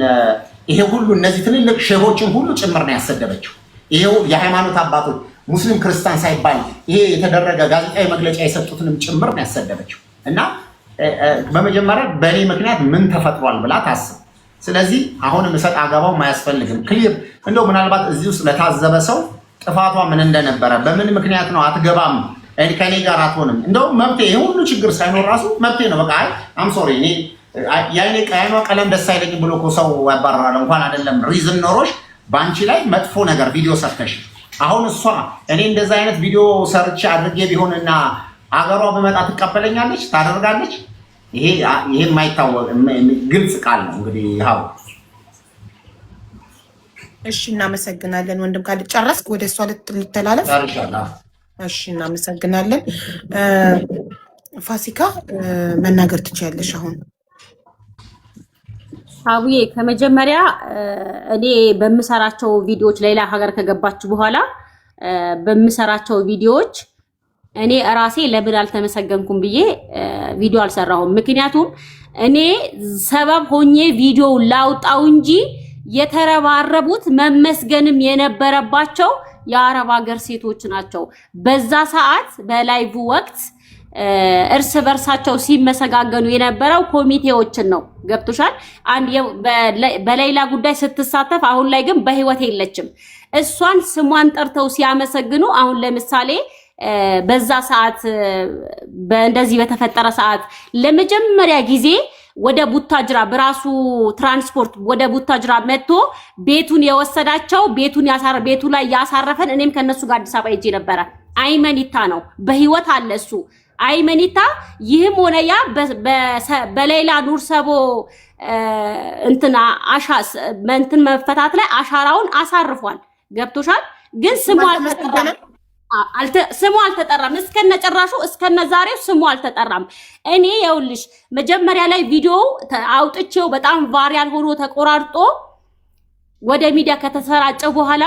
ይሄ ሁሉ እነዚህ ትልልቅ ሼሆችን ሁሉ ጭምር ነው ያሰደበችው። ይሄው የሃይማኖት አባቶች ሙስሊም ክርስቲያን ሳይባል ይሄ የተደረገ ጋዜጣዊ መግለጫ የሰጡትንም ጭምር ነው ያሰደበችው እና በመጀመሪያ በእኔ ምክንያት ምን ተፈጥሯል ብላ ታስብ። ስለዚህ አሁንም እሰጥ አገባው ማያስፈልግም። ክሊር እንደው ምናልባት እዚህ ውስጥ ለታዘበ ሰው ጥፋቷ ምን እንደነበረ በምን ምክንያት ነው አትገባም ከኔ ጋር አትሆንም እንደው መብቴ ይሄ ሁሉ ችግር ሳይኖር ራሱ መብቴ ነው። በቃ አም ሶሪ እኔ ያኔ ቀያኗ ቀለም ደስ አይለኝም ብሎ እኮ ሰው ያባረራል። እንኳን አይደለም ሪዝን ኖሮሽ በአንቺ ላይ መጥፎ ነገር ቪዲዮ ሰርተሽ አሁን እሷ እኔ እንደዛ አይነት ቪዲዮ ሰርች አድርጌ ቢሆንና አገሯ በመጣ ትቀበለኛለች ታደርጋለች? ይሄ የማይታወቅ ግልጽ ቃል ነው። እንግዲህ ያው እሺ፣ እናመሰግናለን ወንድም ካለ ጨረስክ? ወደ እሷ ልትተላለፍ? እሺ፣ እናመሰግናለን። ፋሲካ መናገር ትችያለሽ አሁን። አቡዬ ከመጀመሪያ እኔ በምሰራቸው ቪዲዮዎች ሌላ ሀገር ከገባችሁ በኋላ በምሰራቸው ቪዲዮዎች እኔ ራሴ ለምን አልተመሰገንኩም ብዬ ቪዲዮ አልሰራሁም። ምክንያቱም እኔ ሰበብ ሆኜ ቪዲዮ ላውጣው እንጂ የተረባረቡት መመስገንም የነበረባቸው የአረብ ሀገር ሴቶች ናቸው። በዛ ሰዓት በላይቭ ወቅት እርስ በርሳቸው ሲመሰጋገኑ የነበረው ኮሚቴዎችን ነው። ገብቶሻል? አንድ በሌላ ጉዳይ ስትሳተፍ አሁን ላይ ግን በህይወት የለችም። እሷን ስሟን ጠርተው ሲያመሰግኑ አሁን ለምሳሌ በዛ ሰዓት በእንደዚህ በተፈጠረ ሰዓት ለመጀመሪያ ጊዜ ወደ ቡታጅራ በራሱ ትራንስፖርት ወደ ቡታጅራ መጥቶ ቤቱን የወሰዳቸው ቤቱ ላይ ያሳረፈን እኔም ከነሱ ጋር አዲስ አበባ ሄጄ ነበረ። አይመኒታ ነው በህይወት አለ እሱ አይመኒታ። ይህም ሆነ ያ በሌላ ኑር ሰቦ እንትና እንትን መፈታት ላይ አሻራውን አሳርፏል። ገብቶሻል? ግን ስሙ አልተጠራም። እስከነጨራሹ እስከነዛሬው ስሙ አልተጠራም። እኔ የውልሽ መጀመሪያ ላይ ቪዲዮ አውጥቼው በጣም ቫይራል ሆኖ ተቆራርጦ ወደ ሚዲያ ከተሰራጨ በኋላ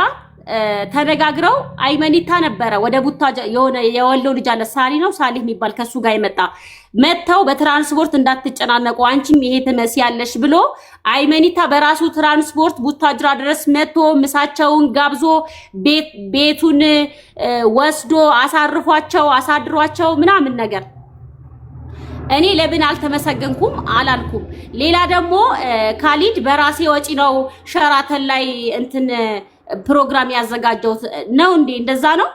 ተነጋግረው አይመኒታ ነበረ ወደ ቡታጅራ የሆነ የወለው ልጅ አለ ሳሊ የሚባል ከሱ ጋር መተው በትራንስፖርት እንዳትጨናነቁ አንቺም ይሄ ትመስያለሽ ብሎ አይመኒታ በራሱ ትራንስፖርት ቡታጅራ ድረስ መጥቶ ምሳቸውን ጋብዞ ቤቱን ወስዶ አሳድሯቸው ምናምን ነገር። እኔ ለምን አልተመሰገንኩም አላልኩም። ሌላ ደግሞ ካሊድ በራሴ ወጪ ነው ሸራተን ላይ እንትን ፕሮግራም ያዘጋጀው ነው እንዴ? እንደዛ ነው።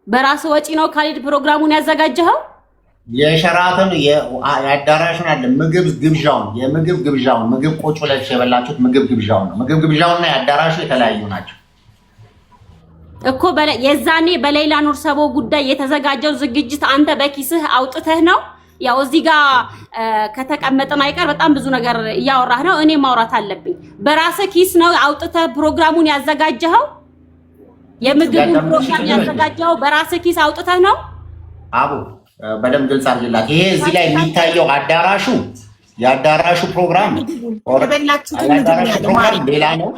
በራስ ወጪ ነው ካሊድ ፕሮግራሙን ያዘጋጀው። የሸራተን የአዳራሽን አለ ምግብ ግብዣውን ምግብ ቁጭ ብላችሁ የበላችሁት ምግብ ግብዣውና የአዳራሹ የተለያዩ ናቸው እኮ። የዛኔ በሌላ ኑር ሰቦ ጉዳይ የተዘጋጀው ዝግጅት አንተ በኪስህ አውጥተህ ነው። ያው እዚህ ጋር ከተቀመጠን አይቀር በጣም ብዙ ነገር እያወራህ ነው። እኔ ማውራት አለብኝ። በራስህ ኪስ ነው አውጥተህ ፕሮግራሙን ያዘጋጀኸው? የምግቡን ፕሮግራም ያዘጋጀኸው በራስህ ኪስ አውጥተህ ነው? አቡ በደንብ ግልጽ አድርግላት። ይሄ እዚህ ላይ የሚታየው የአዳራሹ ፕሮግራም ሌላ ነው።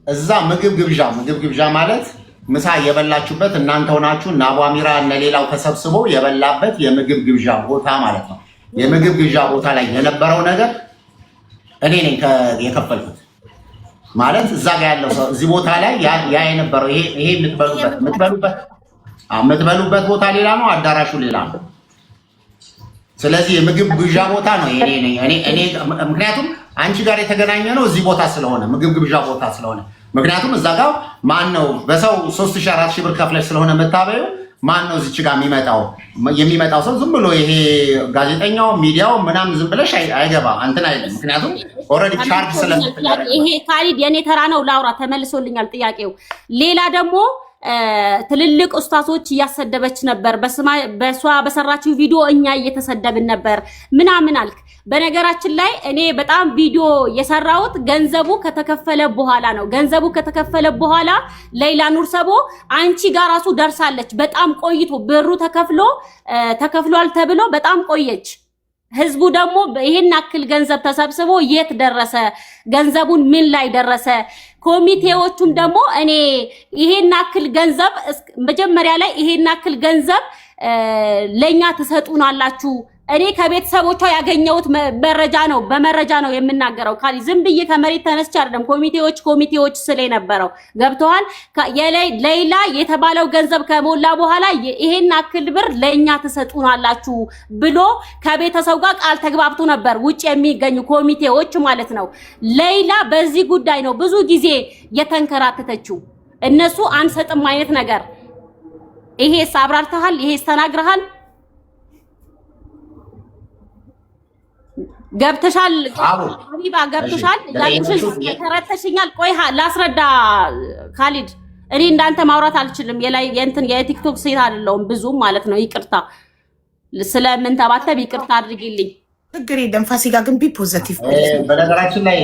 እዛ ምግብ ግብዣ ማለት ምሳ የበላችሁበት እናንተ ሆናችሁ እና አቡ አሚራ እና ሌላው ተሰብስቦ የበላበት የምግብ ግብዣ ቦታ ማለት ነው። የምግብ ግብዣ ቦታ ላይ የነበረው ነገር እኔ ነኝ የከፈልኩት ማለት እዛ ጋር ያለው ሰው እዚህ ቦታ ላይ ያ የነበረው ይሄ የምትበሉበት ቦታ ሌላ ነው፣ አዳራሹ ሌላ ነው። ስለዚህ የምግብ ግብዣ ቦታ ነው እኔ ምክንያቱም አንቺ ጋር የተገናኘ ነው እዚህ ቦታ ስለሆነ ምግብ ግብዣ ቦታ ስለሆነ ምክንያቱም እዛ ጋር ማን ነው በሰው 3000 4000 ብር ከፍለሽ ስለሆነ መታበዩ ማን ነው እዚች ጋር የሚመጣው ሰው ዝም ብሎ ይሄ ጋዜጠኛው ሚዲያው ምናምን ዝም ብለሽ አይገባ እንትን አይደለም። ምክንያቱም ኦልሬዲ ቻርጅ ስለምትደረግ ይሄ ካሊድ የኔ ተራ ነው ላውራ ተመልሶልኛል ጥያቄው። ሌላ ደግሞ ትልልቅ ኡስታዞች እያሰደበች ነበር። በሷ በሰራችው ቪዲዮ እኛ እየተሰደብን ነበር ምናምን አልክ። በነገራችን ላይ እኔ በጣም ቪዲዮ የሰራሁት ገንዘቡ ከተከፈለ በኋላ ነው። ገንዘቡ ከተከፈለ በኋላ ሌላ ኑር ሰቦ አንቺ ጋር ራሱ ደርሳለች። በጣም ቆይቶ ብሩ ተከፍሏል ተብሎ በጣም ቆየች። ህዝቡ ደግሞ ይሄን አክል ገንዘብ ተሰብስቦ የት ደረሰ? ገንዘቡን ምን ላይ ደረሰ? ኮሚቴዎቹም ደግሞ እኔ ይሄን አክል ገንዘብ መጀመሪያ ላይ ይሄን አክል ገንዘብ ለኛ ትሰጡናላችሁ። እኔ ከቤተሰቦቿ ያገኘሁት በመረጃ ነው የምናገረው። ካሊ ዝም ብዬ ከመሬት ተነስቼ አይደለም። ኮሚቴዎች ስለ ነበረው ገብተዋል። ሌላ የተባለው ገንዘብ ከሞላ በኋላ ይሄን አክል ብር ለኛ ትሰጡናላችሁ ብሎ ከቤተሰቡ ጋር ቃል ተግባብቶ ነበር። ውጭ የሚገኙ ኮሚቴዎች ማለት ነው። ሌላ በዚህ ጉዳይ ነው ብዙ ጊዜ የተንከራተተችው። እነሱ አንሰጥም አይነት ነገር። ይሄስ አብራርተሃል? ይሄስ ተናግረሃል? ገብተሻል? ሀቢባ ገብተሻል? ተረተሽኛል። ቆይ ላስረዳ ካሊድ። እኔ እንዳንተ ማውራት አልችልም። የቲክቶክ ሴት አይደለሁም ብዙም ማለት ነው። ይቅርታ ስለምን ተባተብ ይቅርታ አድርጊልኝ። ችግር የለም። ፋሲካ ግን ቢ ፖዘቲቭ። በነገራችን ላይ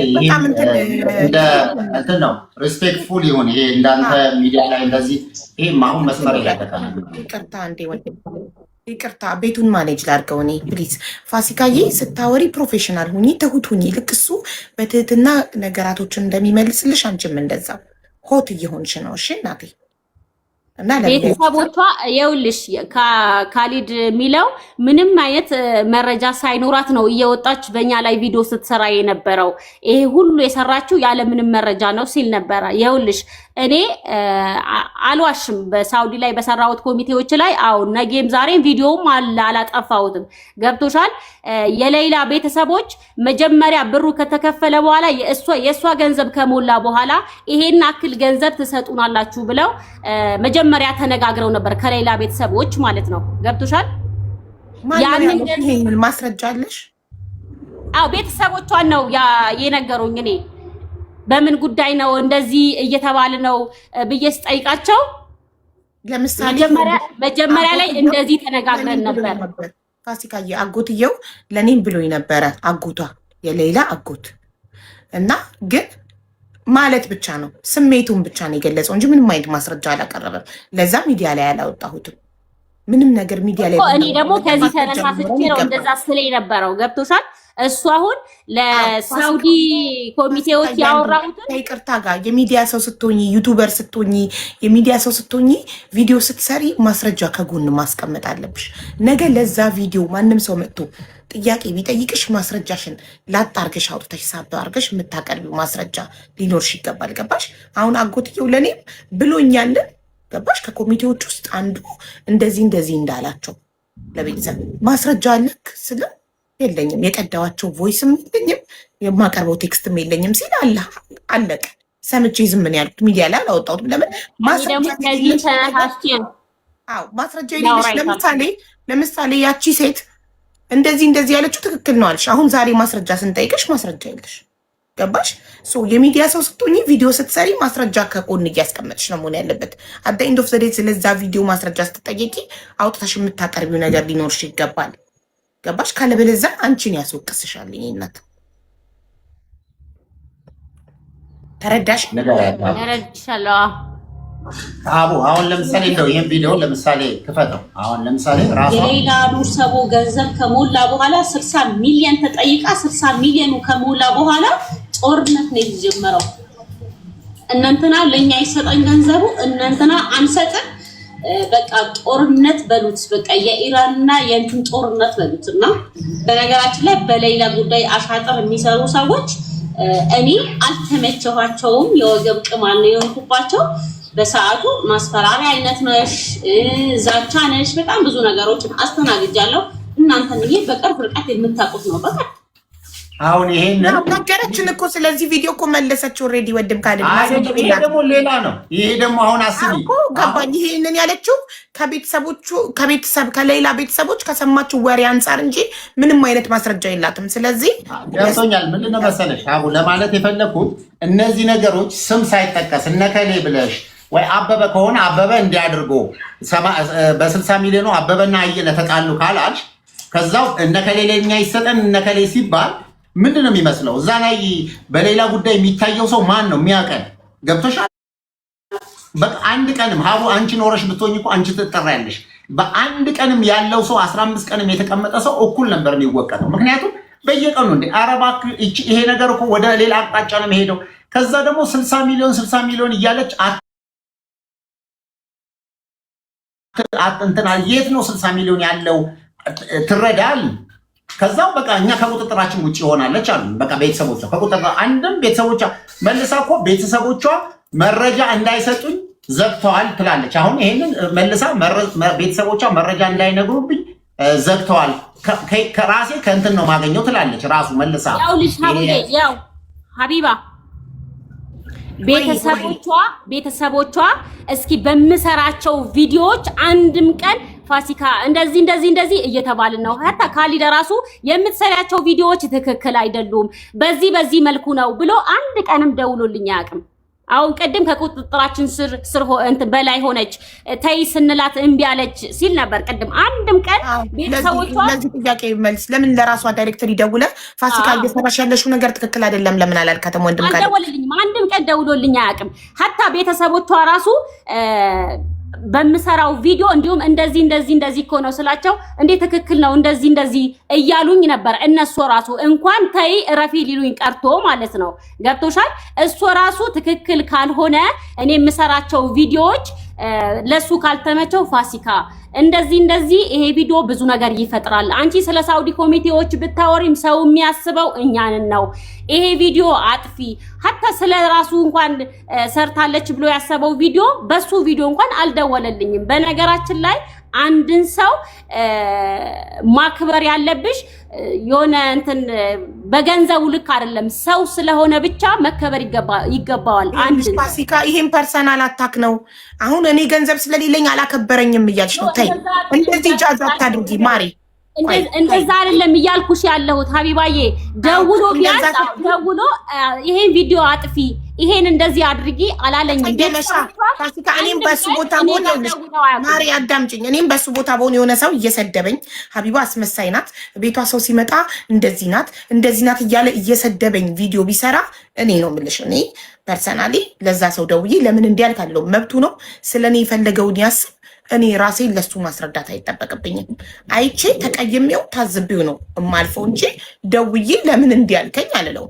እንትን ነው ሪስፔክትፉል ይሁን። ይሄ እንዳንተ ሚዲያ ላይ እንደዚህ ይሄ አሁን መስመር ያለቀቀ ይቅርታ እንዴ ይቅርታ ቤቱን ማኔጅ ላድርገው እኔ ፕሊዝ። ፋሲካዬ ስታወሪ ፕሮፌሽናል ሁኚ፣ ትሁት ሁኚ። ልክ እሱ በትህትና ነገራቶችን እንደሚመልስልሽ አንቺም እንደዛ ሆት እየሆንሽ ነው። እሺ እናቴ። እና ቤተሰቦቿ የውልሽ ካሊድ የሚለው ምንም አይነት መረጃ ሳይኖራት ነው እየወጣች በእኛ ላይ ቪዲዮ ስትሰራ የነበረው። ይሄ ሁሉ የሰራችው ያለ ምንም መረጃ ነው ሲል ነበረ። የውልሽ እኔ አልዋሽም። በሳውዲ ላይ በሰራሁት ኮሚቴዎች ላይ ነገም ዛሬም ቪዲዮም አላጠፋሁትም። ገብቶሻል? የሌላ ቤተሰቦች መጀመሪያ ብሩ ከተከፈለ በኋላ የእሷ ገንዘብ ከሞላ በኋላ ይሄን አክል ገንዘብ ትሰጡናላችሁ ብለው መጀመሪያ ተነጋግረው ነበር ከሌላ ቤተሰቦች ማለት ነው። ገብቶሻል? ያንን ማስረጃ አለሽ? አዎ ቤተሰቦቿን ነው የነገሩኝ። እኔ በምን ጉዳይ ነው እንደዚህ እየተባለ ነው ብዬ ስጠይቃቸው ለምሳሌ መጀመሪያ ላይ እንደዚህ ተነጋግረን ነበር። ፋሲካዬ አጎትየው ለኔም ብሎኝ ነበረ፣ አጎቷ የሌላ አጎት እና ግን ማለት ብቻ ነው ስሜቱን ብቻ ነው የገለጸው እንጂ ምንም አይነት ማስረጃ አላቀረበም። ለዛ ሚዲያ ላይ አላወጣሁትም ምንም ነገር ሚዲያ ላይ። እኔ ደግሞ ከዚህ ተነሳስቼ ነው እንደዛ ስለ የነበረው ገብቶሻል። እሱ አሁን ለሳውዲ ኮሚቴዎች ያወራሁት ይቅርታ ጋር የሚዲያ ሰው ስትሆኚ ዩቲዩበር ስትሆኚ የሚዲያ ሰው ስትሆኚ ቪዲዮ ስትሰሪ ማስረጃ ከጎን ማስቀመጥ አለብሽ። ነገ ለዛ ቪዲዮ ማንም ሰው መጥቶ ጥያቄ ቢጠይቅሽ ማስረጃሽን ላጥ አርገሽ አውጥተሽ ሳብ አርገሽ የምታቀርቢው ማስረጃ ሊኖርሽ ይገባል። ገባሽ? አሁን አጎትየው ለኔም ብሎኛል። ገባሽ? ከኮሚቴዎች ውስጥ አንዱ እንደዚህ እንዳላቸው ለቤተሰብ ማስረጃ አለክ ስለ የለኝም የቀዳዋቸው ቮይስም የለኝም የማቀርበው ቴክስትም የለኝም ሲል አለቀ። ሰምቼ ዝም ምን ያልኩት ሚዲያ ላይ አላወጣሁትም። ለምን ማስረጃ የሌለሽ ለምሳሌ ያቺ ሴት እንደዚህ ያለችው ትክክል ነው አልሽ። አሁን ዛሬ ማስረጃ ስንጠይቅሽ ማስረጃ የለሽ። ገባሽ? የሚዲያ ሰው ስትሆኚ ቪዲዮ ስትሰሪ ማስረጃ ከጎን እያስቀመጥሽ ነው መሆን ያለበት። አት ኤንድ ኦፍ ዘ ዴይ ስለዛ ቪዲዮ ማስረጃ ስትጠየቂ አውጥተሽ የምታቀርቢው ነገር ሊኖርሽ ይገባል። ገባሽ? ካለበለዚያ አንቺን ያስወቅስሻል። እናት ተረዳሽ? ተረድቻለሁ። አቡ አሁን ለምሳሌ እንደው ይሄን ቪዲዮ ለምሳሌ ክፈተው። አሁን ለምሳሌ ራሷ የሌላ ኑር ሰቦ ገንዘብ ከሞላ በኋላ 60 ሚሊዮን ተጠይቃ 60 ሚሊዮኑ ከሞላ በኋላ ጦርነት ነው የተጀመረው። እናንተና ለኛ ይሰጠን ገንዘቡ እናንተና አንሰጥም። በቃ ጦርነት በሉት። በቃ የኢራንና የእንትን ጦርነት በሉትና በነገራችን ላይ በሌላ ጉዳይ አሻጥር የሚሰሩ ሰዎች እኔ አልተመቸኋቸውም። የወገብ ቅማል ነው የሆንኩባቸው። በሰዓቱ ማስፈራሪያ አይነት ነሽ፣ ዛቻ ነሽ፣ በጣም ብዙ ነገሮችን አስተናግጃለሁ። እናንተን ይሄ በቅርብ ርቀት የምታውቁት ነው። በቃ አሁን ይሄን ነገረችን እኮ ስለዚህ ቪዲዮ እኮ መለሰች። ኦልሬዲ ወድም ካለ ይሄ ደግሞ ሌላ ነው። ይሄ ደግሞ አሁን አስቢ እኮ ገባኝ። ይሄንን ያለችው ከቤተሰብ ከሌላ ቤተሰቦች ከሰማችው ወሬ አንጻር እንጂ ምንም አይነት ማስረጃ የላትም። ስለዚህ ገብቶኛል። ምንድነው መሰለሽ አቡ ለማለት የፈለኩት እነዚህ ነገሮች ስም ሳይጠቀስ እነከሌ ብለሽ ወይ አበበ ከሆነ አበበ እንዲያድርጎ በ60 ሚሊዮኑ አበበና አየለ ተጣሉ ካላልሽ ከዛው እነከሌ ለኛ ይሰጠን እነከሌ ሲባል ምንድን ነው የሚመስለው? እዛ ላይ በሌላ ጉዳይ የሚታየው ሰው ማን ነው የሚያቀን? ገብቶሻል? በቃ አንድ ቀንም ሀቡ አንቺ ኖረሽ ብትሆኝ እኮ አንቺ ትጠራያለሽ። በአንድ ቀንም ያለው ሰው 15 ቀንም የተቀመጠ ሰው እኩል ነበር የሚወቀተው። ምክንያቱም በየቀኑ እንደ አረባክ ይሄ ነገር እኮ ወደ ሌላ አቅጣጫ ነው የሚሄደው። ከዛ ደግሞ 60 ሚሊዮን እያለች እንትና የት ነው 60 ሚሊዮን ያለው ትረዳል። ከዛው በቃ እኛ ከቁጥጥራችን ውጭ ሆናለች አሉ። በቃ ቤተሰቦቿ ከቁጥጥር አንድም ቤተሰቦቿ መልሳ እኮ ቤተሰቦቿ መረጃ እንዳይሰጡኝ ዘግተዋል ትላለች። አሁን ይሄንን መልሳ ቤተሰቦቿ መረጃ እንዳይነግሩብኝ ዘግተዋል ከራሴ ከእንትን ነው ማገኘው ትላለች። ራሱ መልሳ ያው ልጅ ያው ሀቢባ ቤተሰቦቿ እስኪ በምሰራቸው ቪዲዮዎች አንድም ቀን ፋሲካ እንደዚህ እየተባልን ነው። ሀታ ካሊደ ራሱ የምትሰሪያቸው ቪዲዮዎች ትክክል አይደሉም፣ በዚህ መልኩ ነው ብሎ አንድ ቀንም ደውሎልኝ አያውቅም። አሁን ቅድም ከቁጥጥራችን ስር እንትን በላይ ሆነች ተይ ስንላት እምቢ አለች ሲል ነበር ቅድም። አንድም ቀን ቤተሰቦቿ ለዚህ ጥያቄ መልስ ለምን ለራሷ ዳይሬክተር ይደውለ ፋሲካ እየሰራሽ ያለሽው ነገር ትክክል አይደለም ለምን አላልካተም? ወንድም ካለ አልደወለልኝም፣ አንድም ቀን ደውሎልኝ አያውቅም። ሀታ ቤተሰቦቿ ራሱ በምሰራው ቪዲዮ እንዲሁም እንደዚህ እኮ ነው ስላቸው እንዴ ትክክል ነው እንደዚህ እያሉኝ ነበር። እነሱ ራሱ እንኳን ተይ እረፊ ሊሉኝ ቀርቶ ማለት ነው። ገብቶሻል? እሱ ራሱ ትክክል ካልሆነ እኔ የምሰራቸው ቪዲዮዎች ለሱ ካልተመቸው ፋሲካ እንደዚህ ይሄ ቪዲዮ ብዙ ነገር ይፈጥራል። አንቺ ስለ ሳውዲ ኮሚቴዎች ብታወሪም ሰው የሚያስበው እኛንን ነው። ይሄ ቪዲዮ አጥፊ ሀታ ስለ ራሱ እንኳን ሰርታለች ብሎ ያሰበው ቪዲዮ በሱ ቪዲዮ እንኳን አልደወለልኝም። በነገራችን ላይ አንድን ሰው ማክበር ያለብሽ የሆነ እንትን በገንዘቡ ልክ አይደለም። ሰው ስለሆነ ብቻ መከበር ይገባዋል። አንድ ፋሲካ ይሄን ፐርሰናል አታክ ነው። አሁን እኔ ገንዘብ ስለሌለኝ አላከበረኝም እያልሽ ነው። ተይ እንደዚህ ጃዝ አታድርጊ ማሪ። እንደዛ አይደለም እያልኩሽ ያለሁት ሀቢባዬ። ደውሎ ቢያንስ ደውሎ ይሄን ቪዲዮ አጥፊ፣ ይሄን እንደዚህ አድርጊ አላለኝም። ፋሲካ እኔም በሱ ቦታ ሆነ ማሪ አዳምጪኝ። እኔም በሱ ቦታ ሆነ የሆነ ሰው እየሰደበኝ ሀቢባ አስመሳይ ናት፣ ቤቷ ሰው ሲመጣ እንደዚህ ናት እያለ እየሰደበኝ ቪዲዮ ቢሰራ እኔ ነው የምልሽ። እኔ ፐርሰናሊ ለዛ ሰው ደውዬ ለምን እንዲያልክ አለው መብቱ ነው። ስለኔ የፈለገውን ያስብ። እኔ ራሴን ለሱ ማስረዳት አይጠበቅብኝም። አይቼ ተቀይሜው ታዝቤው ነው የማልፈው እንጂ ደውዬ ለምን እንዲያልከኝ አልለው።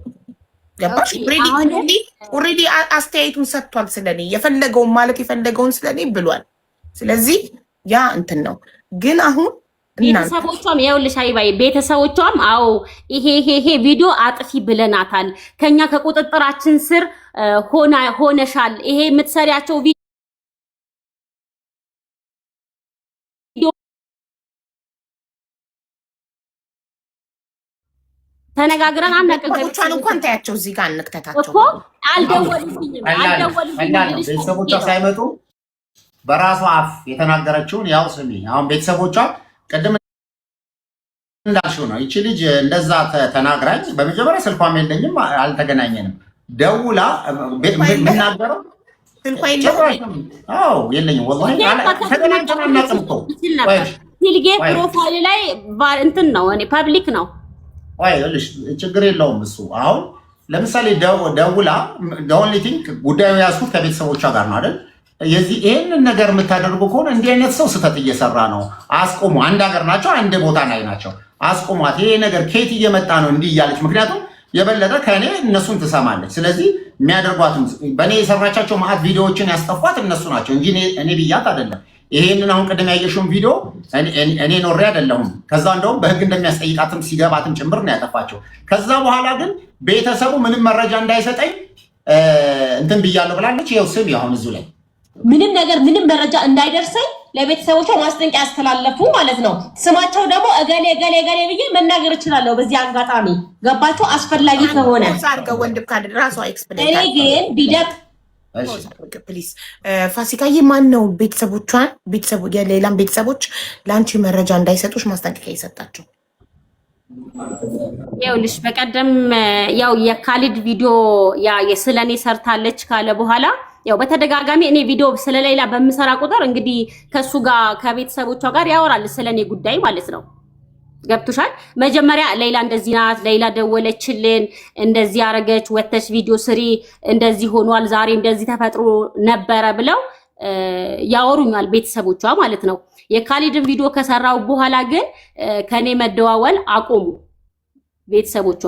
ገባሽ? ኦልሬዲ አስተያየቱን ሰጥቷል። ስለኔ የፈለገውን ማለት የፈለገውን ስለኔ ብሏል። ስለዚህ ያ እንትን ነው። ግን አሁን ቤተሰቦቿም ይኸውልሽ አይባይ ቤተሰቦቿም አዎ ይሄ ቪዲዮ አጥፊ ብለናታል፣ ከኛ ከቁጥጥራችን ስር ሆነሻል፣ ይሄ የምትሰሪያቸው ተነጋግረን አናቀቀቻን እንኳን ታያቸው እዚህ ጋር እንክተታቸው እኮ አልደወሉልኝም። ቤተሰቦቿ ሳይመጡ በራሷ አፍ የተናገረችውን ያው ስሚ። አሁን ቤተሰቦቿ ቅድም እንዳልሽው ነው። ይቺ ልጅ እንደዛ ተናግራኝ፣ በመጀመሪያ ስልኳም የለኝም አልተገናኘንም። ደውላ ምናገረው ስልኳ የለኝም። አዎ የለኝም ወላሂ ተገናኝተን አናውቅም እኮ ሲልጌ ፕሮፋይል ላይ እንትን ነው እኔ ፐብሊክ ነው። ወይ ልሽ ችግር የለውም እሱ። አሁን ለምሳሌ ደውላ ኦንሊ ቲንክ ጉዳዩ ያስኩት ከቤተሰቦቿ ጋር ነው አይደል? ይህንን ነገር የምታደርጉ ከሆነ እንዲህ አይነት ሰው ስህተት እየሰራ ነው፣ አስቆሙ። አንድ ሀገር ናቸው፣ አንድ ቦታ ላይ ናቸው፣ አስቆሟት። ይሄ ነገር ከየት እየመጣ ነው እንዲህ እያለች፣ ምክንያቱም የበለጠ ከእኔ እነሱን ትሰማለች። ስለዚህ የሚያደርጓትም በእኔ የሰራቻቸው ማዕት ቪዲዮዎችን ያስጠፏት እነሱ ናቸው እንጂ እኔ ብያት አይደለም። ይሄንን አሁን ቅድም ያየሽውን ቪዲዮ እኔ ኖሬ አይደለሁም። ከዛ እንደውም በህግ እንደሚያስጠይቃትም ሲገባትም ጭምር ነው ያጠፋቸው። ከዛ በኋላ ግን ቤተሰቡ ምንም መረጃ እንዳይሰጠኝ እንትን ብያለሁ ብላለች። ይኸው ስም አሁን እዚሁ ላይ ምንም መረጃ እንዳይደርሰኝ ለቤተሰቦቿ ማስጠንቀቂያ ያስተላለፉ ማለት ነው። ስማቸው ደግሞ እገሌ ብዬ መናገር እችላለሁ በዚህ አጋጣሚ። ገባችሁ? አስፈላጊ ከሆነ ወንድም ካለ ራሷ ኤክስፕሌን። እኔ ግን ቢደቅ ፕሊዝ ፋሲካዬ፣ ማን ነው የሌላም ቤተሰቦች ለአንቺ መረጃ እንዳይሰጡሽ ማስጠንቀቂያ የሰጣቸው? ይኸውልሽ በቀደም ያው የካሊድ ቪዲዮ የስለኔ ሰርታለች ካለ በኋላ ያው በተደጋጋሚ እኔ ቪዲዮ ስለሌላ በምሰራ ቁጥር እንግዲህ ከሱ ጋር ከቤተሰቦቿ ጋር ያወራል ስለኔ ጉዳይ ማለት ነው። ገብቶሻል? መጀመሪያ ሌላ እንደዚህ ናት፣ ሌላ ደወለችልን፣ እንደዚህ አረገች፣ ወተሽ ቪዲዮ ስሪ፣ እንደዚህ ሆኗል፣ ዛሬ እንደዚህ ተፈጥሮ ነበረ ብለው ያወሩኛል ቤተሰቦቿ ማለት ነው። የካሊድን ቪዲዮ ከሰራው በኋላ ግን ከኔ መደዋወል አቆሙ ቤተሰቦቿ።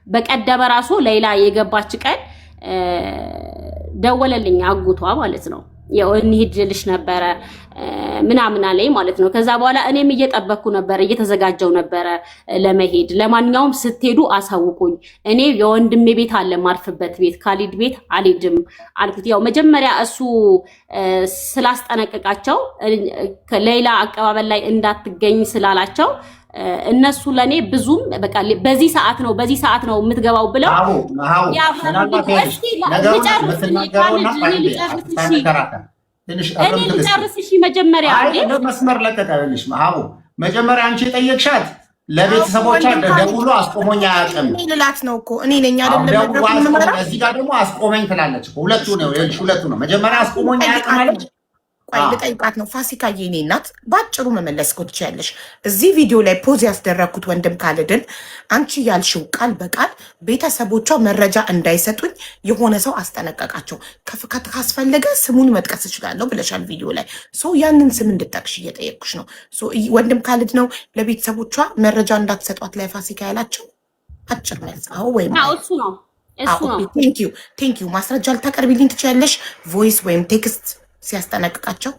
በቀደመ ራሱ ሌላ የገባች ቀን ደወለልኝ አጉቷ ማለት ነው። ያው እንሂድልሽ ነበረ ምናምን አለኝ ማለት ነው። ከዛ በኋላ እኔም እየጠበቅኩ ነበረ፣ እየተዘጋጀው ነበረ ለመሄድ። ለማንኛውም ስትሄዱ አሳውቁኝ፣ እኔ የወንድሜ ቤት አለ ማርፍበት ቤት፣ ካሊድ ቤት አልሄድም አልኩት። ያው መጀመሪያ እሱ ስላስጠነቀቃቸው ሌላ አቀባበል ላይ እንዳትገኝ ስላላቸው እነሱ ለኔ ብዙም በቃ በዚህ ሰዓት ነው የምትገባው ብለው ልጨርስሽ መጀመሪያ መስመር ለቀቀልሽ። መጀመሪያ አንቺ የጠየቅሻት ለቤተሰቦቿ ደውሎ አስቆሞኝ አያውቅም ልላት ነው እኮ እኔ ነኝ አይደለም። እዚህ ጋር ደግሞ አስቆመኝ ትላለች። ሁለቱ ነው። መጀመሪያ አስቆሞኝ አያውቅም አለች። ቆይ ልጠይቃት ነው ፋሲካ፣ የኔ እናት ባጭሩ መመለስ እኮ ትችያለሽ። እዚህ ቪዲዮ ላይ ፖዝ ያስደረግኩት ወንድም ካሊድን አንቺ ያልሽው ቃል በቃል ቤተሰቦቿ መረጃ እንዳይሰጡኝ የሆነ ሰው አስጠነቀቃቸው፣ ካስፈለገ ስሙን መጥቀስ እችላለሁ ብለሻል ቪዲዮ ላይ። ያንን ስም እንድጠቅሽ እየጠየቅኩሽ ነው። ወንድም ካሊድ ነው ለቤተሰቦቿ መረጃ እንዳትሰጧት ላይ ፋሲካ ያላቸው? አጭር መልስ አዎ ወይም እሱ ነው። ቴንክ ዩ። ማስረጃ ልታቀርቢልኝ ትችያለሽ? ቮይስ ወይም ቴክስት ሲያስጠነቅቃቸው?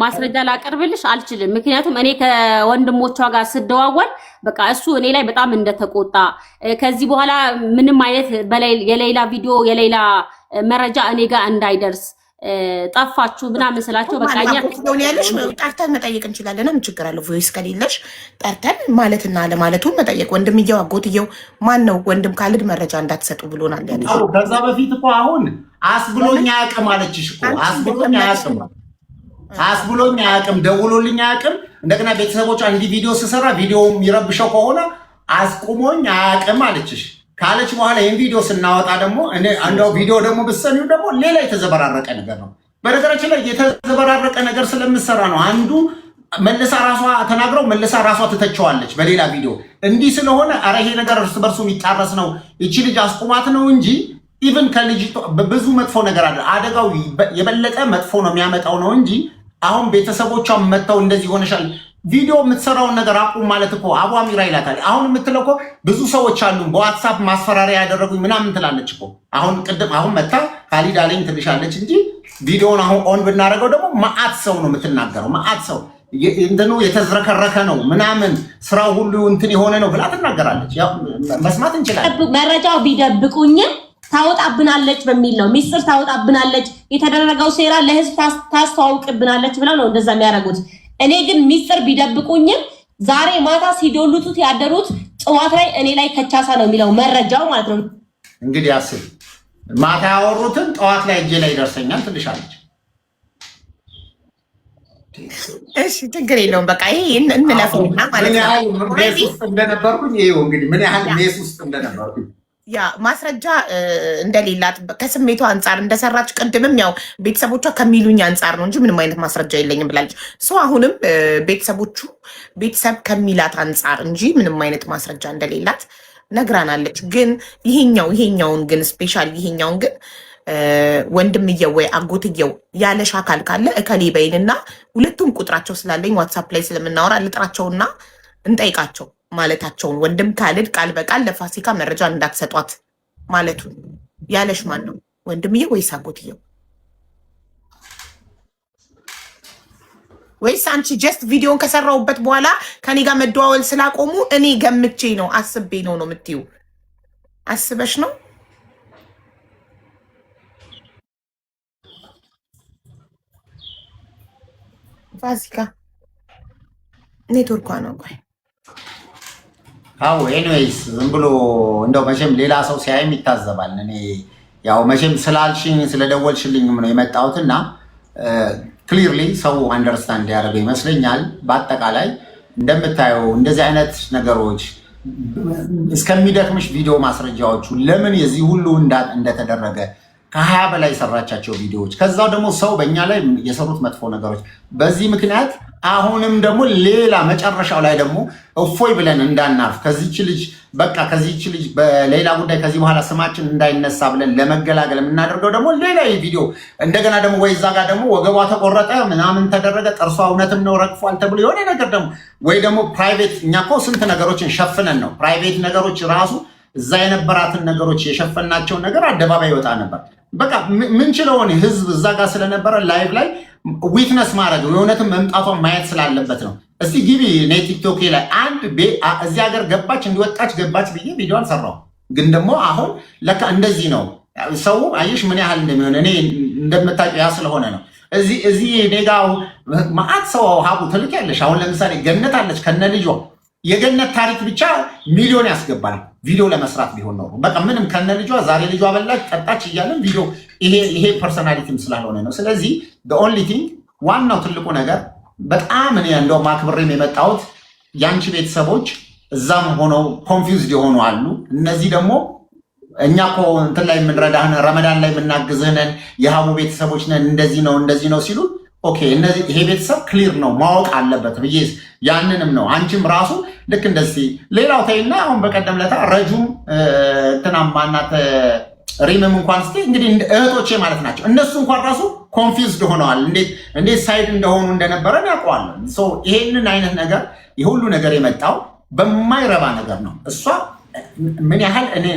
ማስረጃ ላቀርብልሽ አልችልም። ምክንያቱም እኔ ከወንድሞቿ ጋር ስደዋወል በቃ እሱ እኔ ላይ በጣም እንደተቆጣ ከዚህ በኋላ ምንም አይነት የሌላ ቪዲዮ የሌላ መረጃ እኔ ጋር እንዳይደርስ ጠፋችሁ ምናምን ስላቸው በቃኛ ያለሽ ጠርተን መጠየቅ እንችላለን። ምን ችግር አለው? ቮይስ ከሌለሽ ጠርተን ማለትና ለማለቱን መጠየቅ። ወንድምየው አጎትየው ማን ነው? ወንድም ካሊድ መረጃ እንዳትሰጡ ብሎናል ያለሽ። ከዛ በፊት እኮ አሁን አስብሎኝ አያውቅም አለችሽ እኮ። አስብሎኝ አያውቅም፣ ደውሎልኝ አያውቅም። እንደገና ቤተሰቦቿ እንዲህ ቪዲዮ ስሰራ ቪዲዮ የሚረብሸው ከሆነ አስቁሞኝ አያውቅም አለችሽ። ካለች በኋላ ይህን ቪዲዮ ስናወጣ ደግሞ እንደው ቪዲዮ ደግሞ ብትሰሚው ደግሞ ሌላ የተዘበራረቀ ነገር ነው። በነገራችን ላይ የተዘበራረቀ ነገር ስለምሰራ ነው። አንዱ መልሳ ራሷ ተናግረው መልሳ ራሷ ትተቸዋለች በሌላ ቪዲዮ። እንዲህ ስለሆነ ኧረ ይሄ ነገር እርስ በርሱ የሚጣረስ ነው፣ ይቺ ልጅ አስቁማት ነው እንጂ ኢቭን ከልጅ ብዙ መጥፎ ነገር አለ። አደጋው የበለጠ መጥፎ ነው የሚያመጣው ነው እንጂ አሁን ቤተሰቦቿን መጥተው እንደዚህ ሆነሻል ቪዲዮ የምትሰራውን ነገር አቁም ማለት እኮ አቡ አሚራ ይላታል። አሁን የምትለው እኮ ብዙ ሰዎች አሉ በዋትሳፕ ማስፈራሪያ ያደረጉኝ ምናምን ትላለች እኮ። አሁን መታ ካሊድ አለኝ ትልሻለች እንጂ ቪዲዮውን አሁን ኦን ብናደርገው ደግሞ መዓት ሰው ነው የምትናገረው። መዓት ሰው እንትኑ የተዝረከረከ ነው ምናምን ስራው ሁሉ እንትን የሆነ ነው ብላ ትናገራለች። ያው መስማት እንችላለን። መረጃው ቢደብቁኝም ታወጣብናለች በሚል ነው። ሚስጥር ታወጣብናለች፣ የተደረገው ሴራ ለህዝብ ታስተዋውቅብናለች ብለው ነው እንደዛ የሚያደርጉት። እኔ ግን ሚስጥር ቢደብቁኝም ዛሬ ማታ ሲዶሉቱት ያደሩት ጠዋት ላይ እኔ ላይ ከቻሳ ነው የሚለው መረጃው ማለት ነው። እንግዲህ አስብ፣ ማታ ያወሩትን ጠዋት ላይ እጄ ላይ ይደርሰኛል ትልሻለች። እሺ ችግር የለውም በቃ ይሄ እንለፈውና ማለት ነው። ሜስ ውስጥ እንደነበርኩኝ ይኸው እንግዲህ ምን ያህል ሜስ ውስጥ እንደነበርኩኝ ያ ማስረጃ እንደሌላት ከስሜቷ አንጻር እንደሰራች ቅድምም ያው ቤተሰቦቿ ከሚሉኝ አንጻር ነው እንጂ ምንም አይነት ማስረጃ የለኝም ብላለች። አሁንም ቤተሰብ ከሚላት አንጻር እንጂ ምንም አይነት ማስረጃ እንደሌላት ነግራናለች። ግን ይሄኛውን ግን ስፔሻል ይሄኛውን ግን ወንድምየው ወይ አጎትየው ያለሽ አካል ካለ እከሌ በይንና ሁለቱም ቁጥራቸው ስላለኝ ዋትሳፕ ላይ ስለምናወራ ልጥራቸውና እንጠይቃቸው ማለታቸውን ወንድም ካልድ ቃል በቃል ለፋሲካ መረጃ እንዳትሰጧት ማለቱን ያለሽ ማን ነው? ወንድምየው ወይስ አጎትየው? ወይስ አንቺ ጀስት ቪዲዮን ከሰራውበት በኋላ ከኔ ጋር መደዋወል ስላቆሙ እኔ ገምቼ ነው አስቤ ነው የምትይው? አስበሽ ነው? ፋሲካ ኔትወርኳ ነው። ቆይ አዎ ኤኒዌይስ ዝም ብሎ እንደው መቼም ሌላ ሰው ሲያይም ይታዘባል። እኔ ያው መቼም ስላልሽኝ ስለደወልሽልኝም ነው የመጣሁትና ክሊርሊ ሰው አንደርስታንድ ያደረገው ይመስለኛል። በአጠቃላይ እንደምታየው እንደዚህ አይነት ነገሮች እስከሚደክምሽ ቪዲዮ ማስረጃዎቹ ለምን የዚህ ሁሉ እንደተደረገ ከ20 በላይ የሰራቻቸው ቪዲዮዎች ከዛው ደግሞ ሰው በእኛ ላይ የሰሩት መጥፎ ነገሮች በዚህ ምክንያት አሁንም ደግሞ ሌላ መጨረሻው ላይ ደግሞ እፎይ ብለን እንዳናርፍ ከዚች ልጅ በቃ ከዚች ልጅ በሌላ ጉዳይ ከዚህ በኋላ ስማችን እንዳይነሳ ብለን ለመገላገል የምናደርገው ደግሞ ሌላ ቪዲዮ እንደገና ደግሞ ወይ እዛ ጋር ደግሞ ወገቧ ተቆረጠ ምናምን ተደረገ ጥርሷ እውነትም ነው ረግፏል ተብሎ የሆነ ነገር ደግሞ ወይ ደግሞ ፕራይቬት እኛ እኮ ስንት ነገሮችን ሸፍነን ነው ፕራይቬት ነገሮች ራሱ እዛ የነበራትን ነገሮች የሸፈናቸውን ነገር አደባባይ ይወጣ ነበር። በቃ ምን ችለውን ህዝብ እዛ ጋር ስለነበረ ላይቭ ላይ ዊትነስ ማድረግ የእውነትም መምጣቷን ማየት ስላለበት ነው። እስቲ ግቢ እኔ ቲክቶክ ላይ አንድ እዚህ ሀገር ገባች እንዲወጣች ገባች ብዬ ቪዲዮ አልሰራው። ግን ደግሞ አሁን ለካ እንደዚህ ነው ሰው አየሽ ምን ያህል እንደሚሆን እኔ እንደምታውቂው ያ ስለሆነ ነው። እዚህ እኔ ጋር ማአት ሰው ሀቡ ትልቅ ያለሽ አሁን ለምሳሌ ገነት አለች ከነ ልጇ የገነት ታሪክ ብቻ ሚሊዮን ያስገባል ቪዲዮ ለመስራት ቢሆን ነው። በቃ ምንም ከነ ልጇ ዛሬ ልጇ በላች ጠጣች እያለን ቪዲዮ ይሄ ፐርሶናሊቲም ስላልሆነ ነው። ስለዚህ ኦንሊ ቲንግ ዋናው ትልቁ ነገር በጣም እኔ እንደውም አክብሬም የመጣሁት የአንቺ ቤተሰቦች እዛም ሆነው ኮንፊውዝድ የሆኑ አሉ። እነዚህ ደግሞ እኛ እኮ እንትን ላይ የምንረዳህን ረመዳን ላይ የምናግዝህነን የሀቡ ቤተሰቦች ነን እንደዚህ ነው ሲሉ ኦኬ እነዚህ ይሄ ቤተሰብ ክሊር ነው ማወቅ አለበት ብዬ ያንንም ነው አንቺም ራሱ ልክ እንደዚህ ሌላው ተይና አሁን በቀደም ለታ ረጁም እንትናም ማናት ሪምም እንኳን እስቲ እንግዲህ እህቶቼ ማለት ናቸው እነሱ እንኳን ራሱ ኮንፊውዝድ ሆነዋል። እንዴት ሳይድ እንደሆኑ እንደነበረን ያውቀዋል። ይሄንን አይነት ነገር የሁሉ ነገር የመጣው በማይረባ ነገር ነው። እሷ ምን ያህል እኔ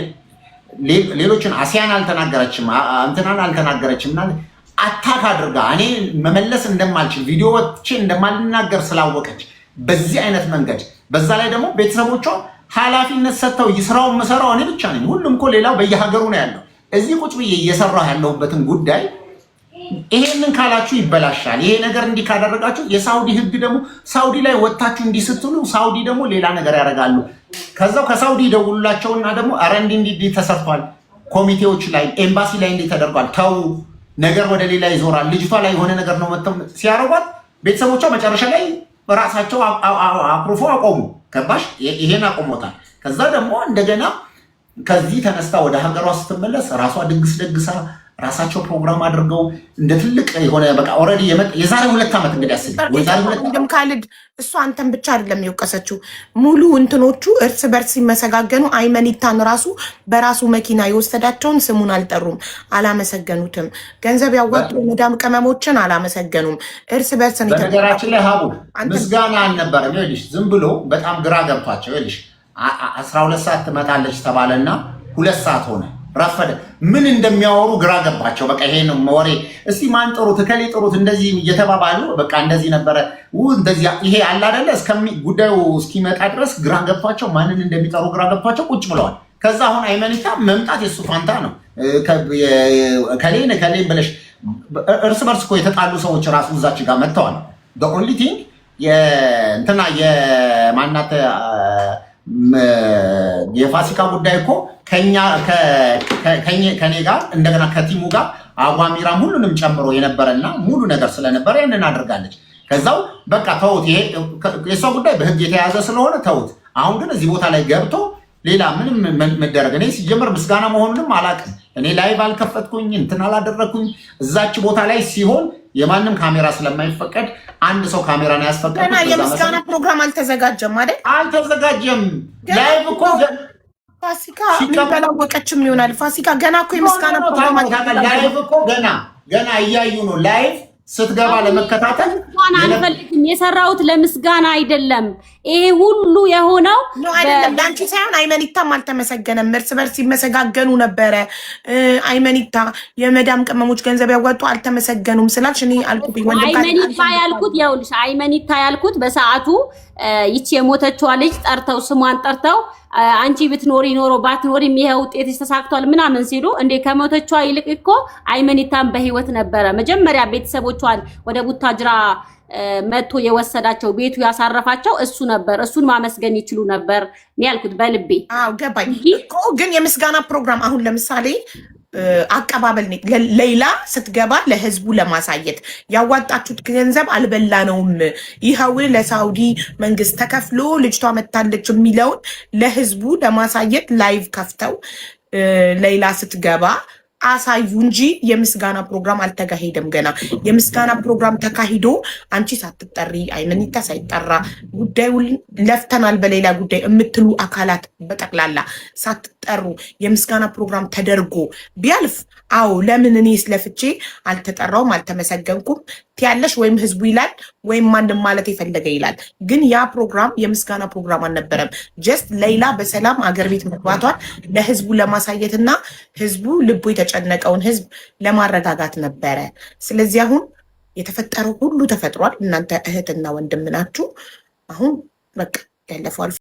ሌሎችን አሲያን አልተናገረችም እንትናን አልተናገረችም አታክ አድርጋ እኔ መመለስ እንደማልችል ቪዲዮዎቼ እንደማልናገር ስላወቀች በዚህ አይነት መንገድ በዛ ላይ ደግሞ ቤተሰቦቿ ኃላፊነት ሰጥተው ይስራውን መሰራው እኔ ብቻ ነኝ። ሁሉም እኮ ሌላው በየሀገሩ ነው ያለው። እዚህ ቁጭ ብዬ እየሰራሁ ያለሁበትን ጉዳይ ይሄንን ካላችሁ ይበላሻል። ይሄ ነገር እንዲህ ካደረጋችሁ የሳውዲ ህግ ደግሞ ሳውዲ ላይ ወጣችሁ እንዲህ ስትሉ ሳውዲ ደግሞ ሌላ ነገር ያደርጋሉ። ከዛው ከሳውዲ ደውሉላቸውና ደግሞ ኧረ እንዲህ ተሰርቷል ኮሚቴዎች ላይ ኤምባሲ ላይ እንዲህ ተደርጓል ተው ነገር ወደ ሌላ ይዞራል። ልጅቷ ላይ የሆነ ነገር ነው መጥተው ሲያረጓት ቤተሰቦቿ መጨረሻ ላይ ራሳቸው አኩርፎ አቆሙ። ገባሽ? ይሄን አቆሞታል። ከዛ ደግሞ እንደገና ከዚህ ተነስታ ወደ ሀገሯ ስትመለስ ራሷ ድግስ ደግሳ ራሳቸው ፕሮግራም አድርገው እንደ ትልቅ የሆነ በቃ ኦልሬዲ የዛሬ 2 ዓመት እንግዲህ አስብ ካልድ እሱ አንተን ብቻ አይደለም የወቀሰችው። ሙሉ እንትኖቹ እርስ በርስ ሲመሰጋገኑ አይመኒታን ራሱ በራሱ መኪና የወሰዳቸውን ስሙን አልጠሩም፣ አላመሰገኑትም። ገንዘብ ያዋጡ መዳም ቅመሞችን አላመሰገኑም። እርስ በርስ ነው። በነገራችን ላይ ሀቡ ምስጋና አልነበረም። ይኸውልሽ ዝም ብሎ በጣም ግራ ገብቷቸው ይኸውልሽ 12 ሰዓት ትመጣለች ተባለና 2 ሰዓት ሆነ። ረፈደ። ምን እንደሚያወሩ ግራ ገባቸው። በቃ ይሄ ነው ወሬ። እስቲ ማን ጥሩት እከሌ ጥሩት እንደዚህ እየተባባሉ በቃ እንደዚህ ነበረ እንደዚህ ይሄ አለ አይደለ ጉዳዩ እስኪመጣ ድረስ ግራ ገብቷቸው ማንን እንደሚጠሩ ግራ ገብቷቸው ቁጭ ብለዋል። ከዛ አሁን አይመኒታ መምጣት የሱ ፋንታ ነው። ከሌን ብለሽ እርስ በርስ እኮ የተጣሉ ሰዎች ራሱ እዛች ጋር መጥተዋል። ኦንሊ ቲንግ እንትና የማናት የፋሲካ ጉዳይ እኮ ከኔ ጋር እንደገና ከቲሙ ጋር አጓሚራም ሁሉንም ጨምሮ የነበረና ሙሉ ነገር ስለነበረ ያንን አድርጋለች። ከዛው በቃ ተውት፣ ይሄ የሷ ጉዳይ በህግ የተያዘ ስለሆነ ተውት። አሁን ግን እዚህ ቦታ ላይ ገብቶ ሌላ ምንም መደረግ እኔ ሲጀምር ምስጋና መሆኑንም አላውቅም። እኔ ላይቭ አልከፈትኩኝ እንትን አላደረግኩኝ። እዛች ቦታ ላይ ሲሆን የማንም ካሜራ ስለማይፈቀድ አንድ ሰው ካሜራ ነው ያስፈቀደው። ገና የምስጋና ፕሮግራም አልተዘጋጀም አይደል? አልተዘጋጀም። ላይቭ እኮ ፋሲካ የሚበላወቀችም ይሆናል። ፋሲካ ገና እኮ የምስጋና ፕሮግራም ላይቭ እኮ ገና እያዩ ነው። ላይቭ ስትገባ ለመከታተል አልፈልግም። የሰራሁት ለምስጋና አይደለም። ይሄ ሁሉ የሆነው አይደለም ለአንቺ ሳይሆን አይመኒታም አልተመሰገነም። እርስ በርስ ሲመሰጋገኑ ነበረ። አይመኒታ የመዳም ቅመሞች ገንዘብ ያዋጡ አልተመሰገኑም ስላልሽ እኔ አልኩኝ። አይመኒታ ያልኩት ይኸውልሽ፣ አይመኒታ ያልኩት በሰዓቱ ይቺ የሞተችዋ ልጅ ጠርተው ስሟን ጠርተው አንቺ ብትኖሪ ኖሮ ባትኖሪ ይሄ ውጤትሽ ተሳክቷል ምናምን ሲሉ እንዴ ከሞተችዋ ይልቅ እኮ አይመኒታን በህይወት ነበረ። መጀመሪያ ቤተሰቦቿን ወደ ቡታጅራ መጥቶ የወሰዳቸው ቤቱ ያሳረፋቸው እሱ ነበር። እሱን ማመስገን ይችሉ ነበር ነው ያልኩት በልቤ። አዎ ገባኝ እኮ። ግን የምስጋና ፕሮግራም አሁን ለምሳሌ አቀባበል ሌላ ስትገባ ለህዝቡ ለማሳየት ያዋጣችሁት ገንዘብ አልበላነውም፣ ይኸው ለሳውዲ መንግስት ተከፍሎ ልጅቷ መታለች የሚለውን ለህዝቡ ለማሳየት ላይቭ ከፍተው ሌላ ስትገባ አሳዩ እንጂ የምስጋና ፕሮግራም አልተካሄደም። ገና የምስጋና ፕሮግራም ተካሂዶ አንቺ ሳትጠሪ አይመኒታ ሳይጠራ ጉዳዩን ለፍተናል በሌላ ጉዳይ የምትሉ አካላት በጠቅላላ ሳትጠሩ የምስጋና ፕሮግራም ተደርጎ ቢያልፍ አዎ ለምን እኔ ስለፍቼ አልተጠራውም አልተመሰገንኩም ትያለሽ ወይም ህዝቡ ይላል ወይም ማንም ማለት የፈለገ ይላል። ግን ያ ፕሮግራም የምስጋና ፕሮግራም አልነበረም። ጀስት ሌላ በሰላም አገር ቤት መግባቷን ለህዝቡ ለማሳየትና ህዝቡ ልቡ የተጨነቀውን ህዝብ ለማረጋጋት ነበረ። ስለዚህ አሁን የተፈጠረው ሁሉ ተፈጥሯል። እናንተ እህትና ወንድም ናችሁ። አሁን በቃ ያለፈው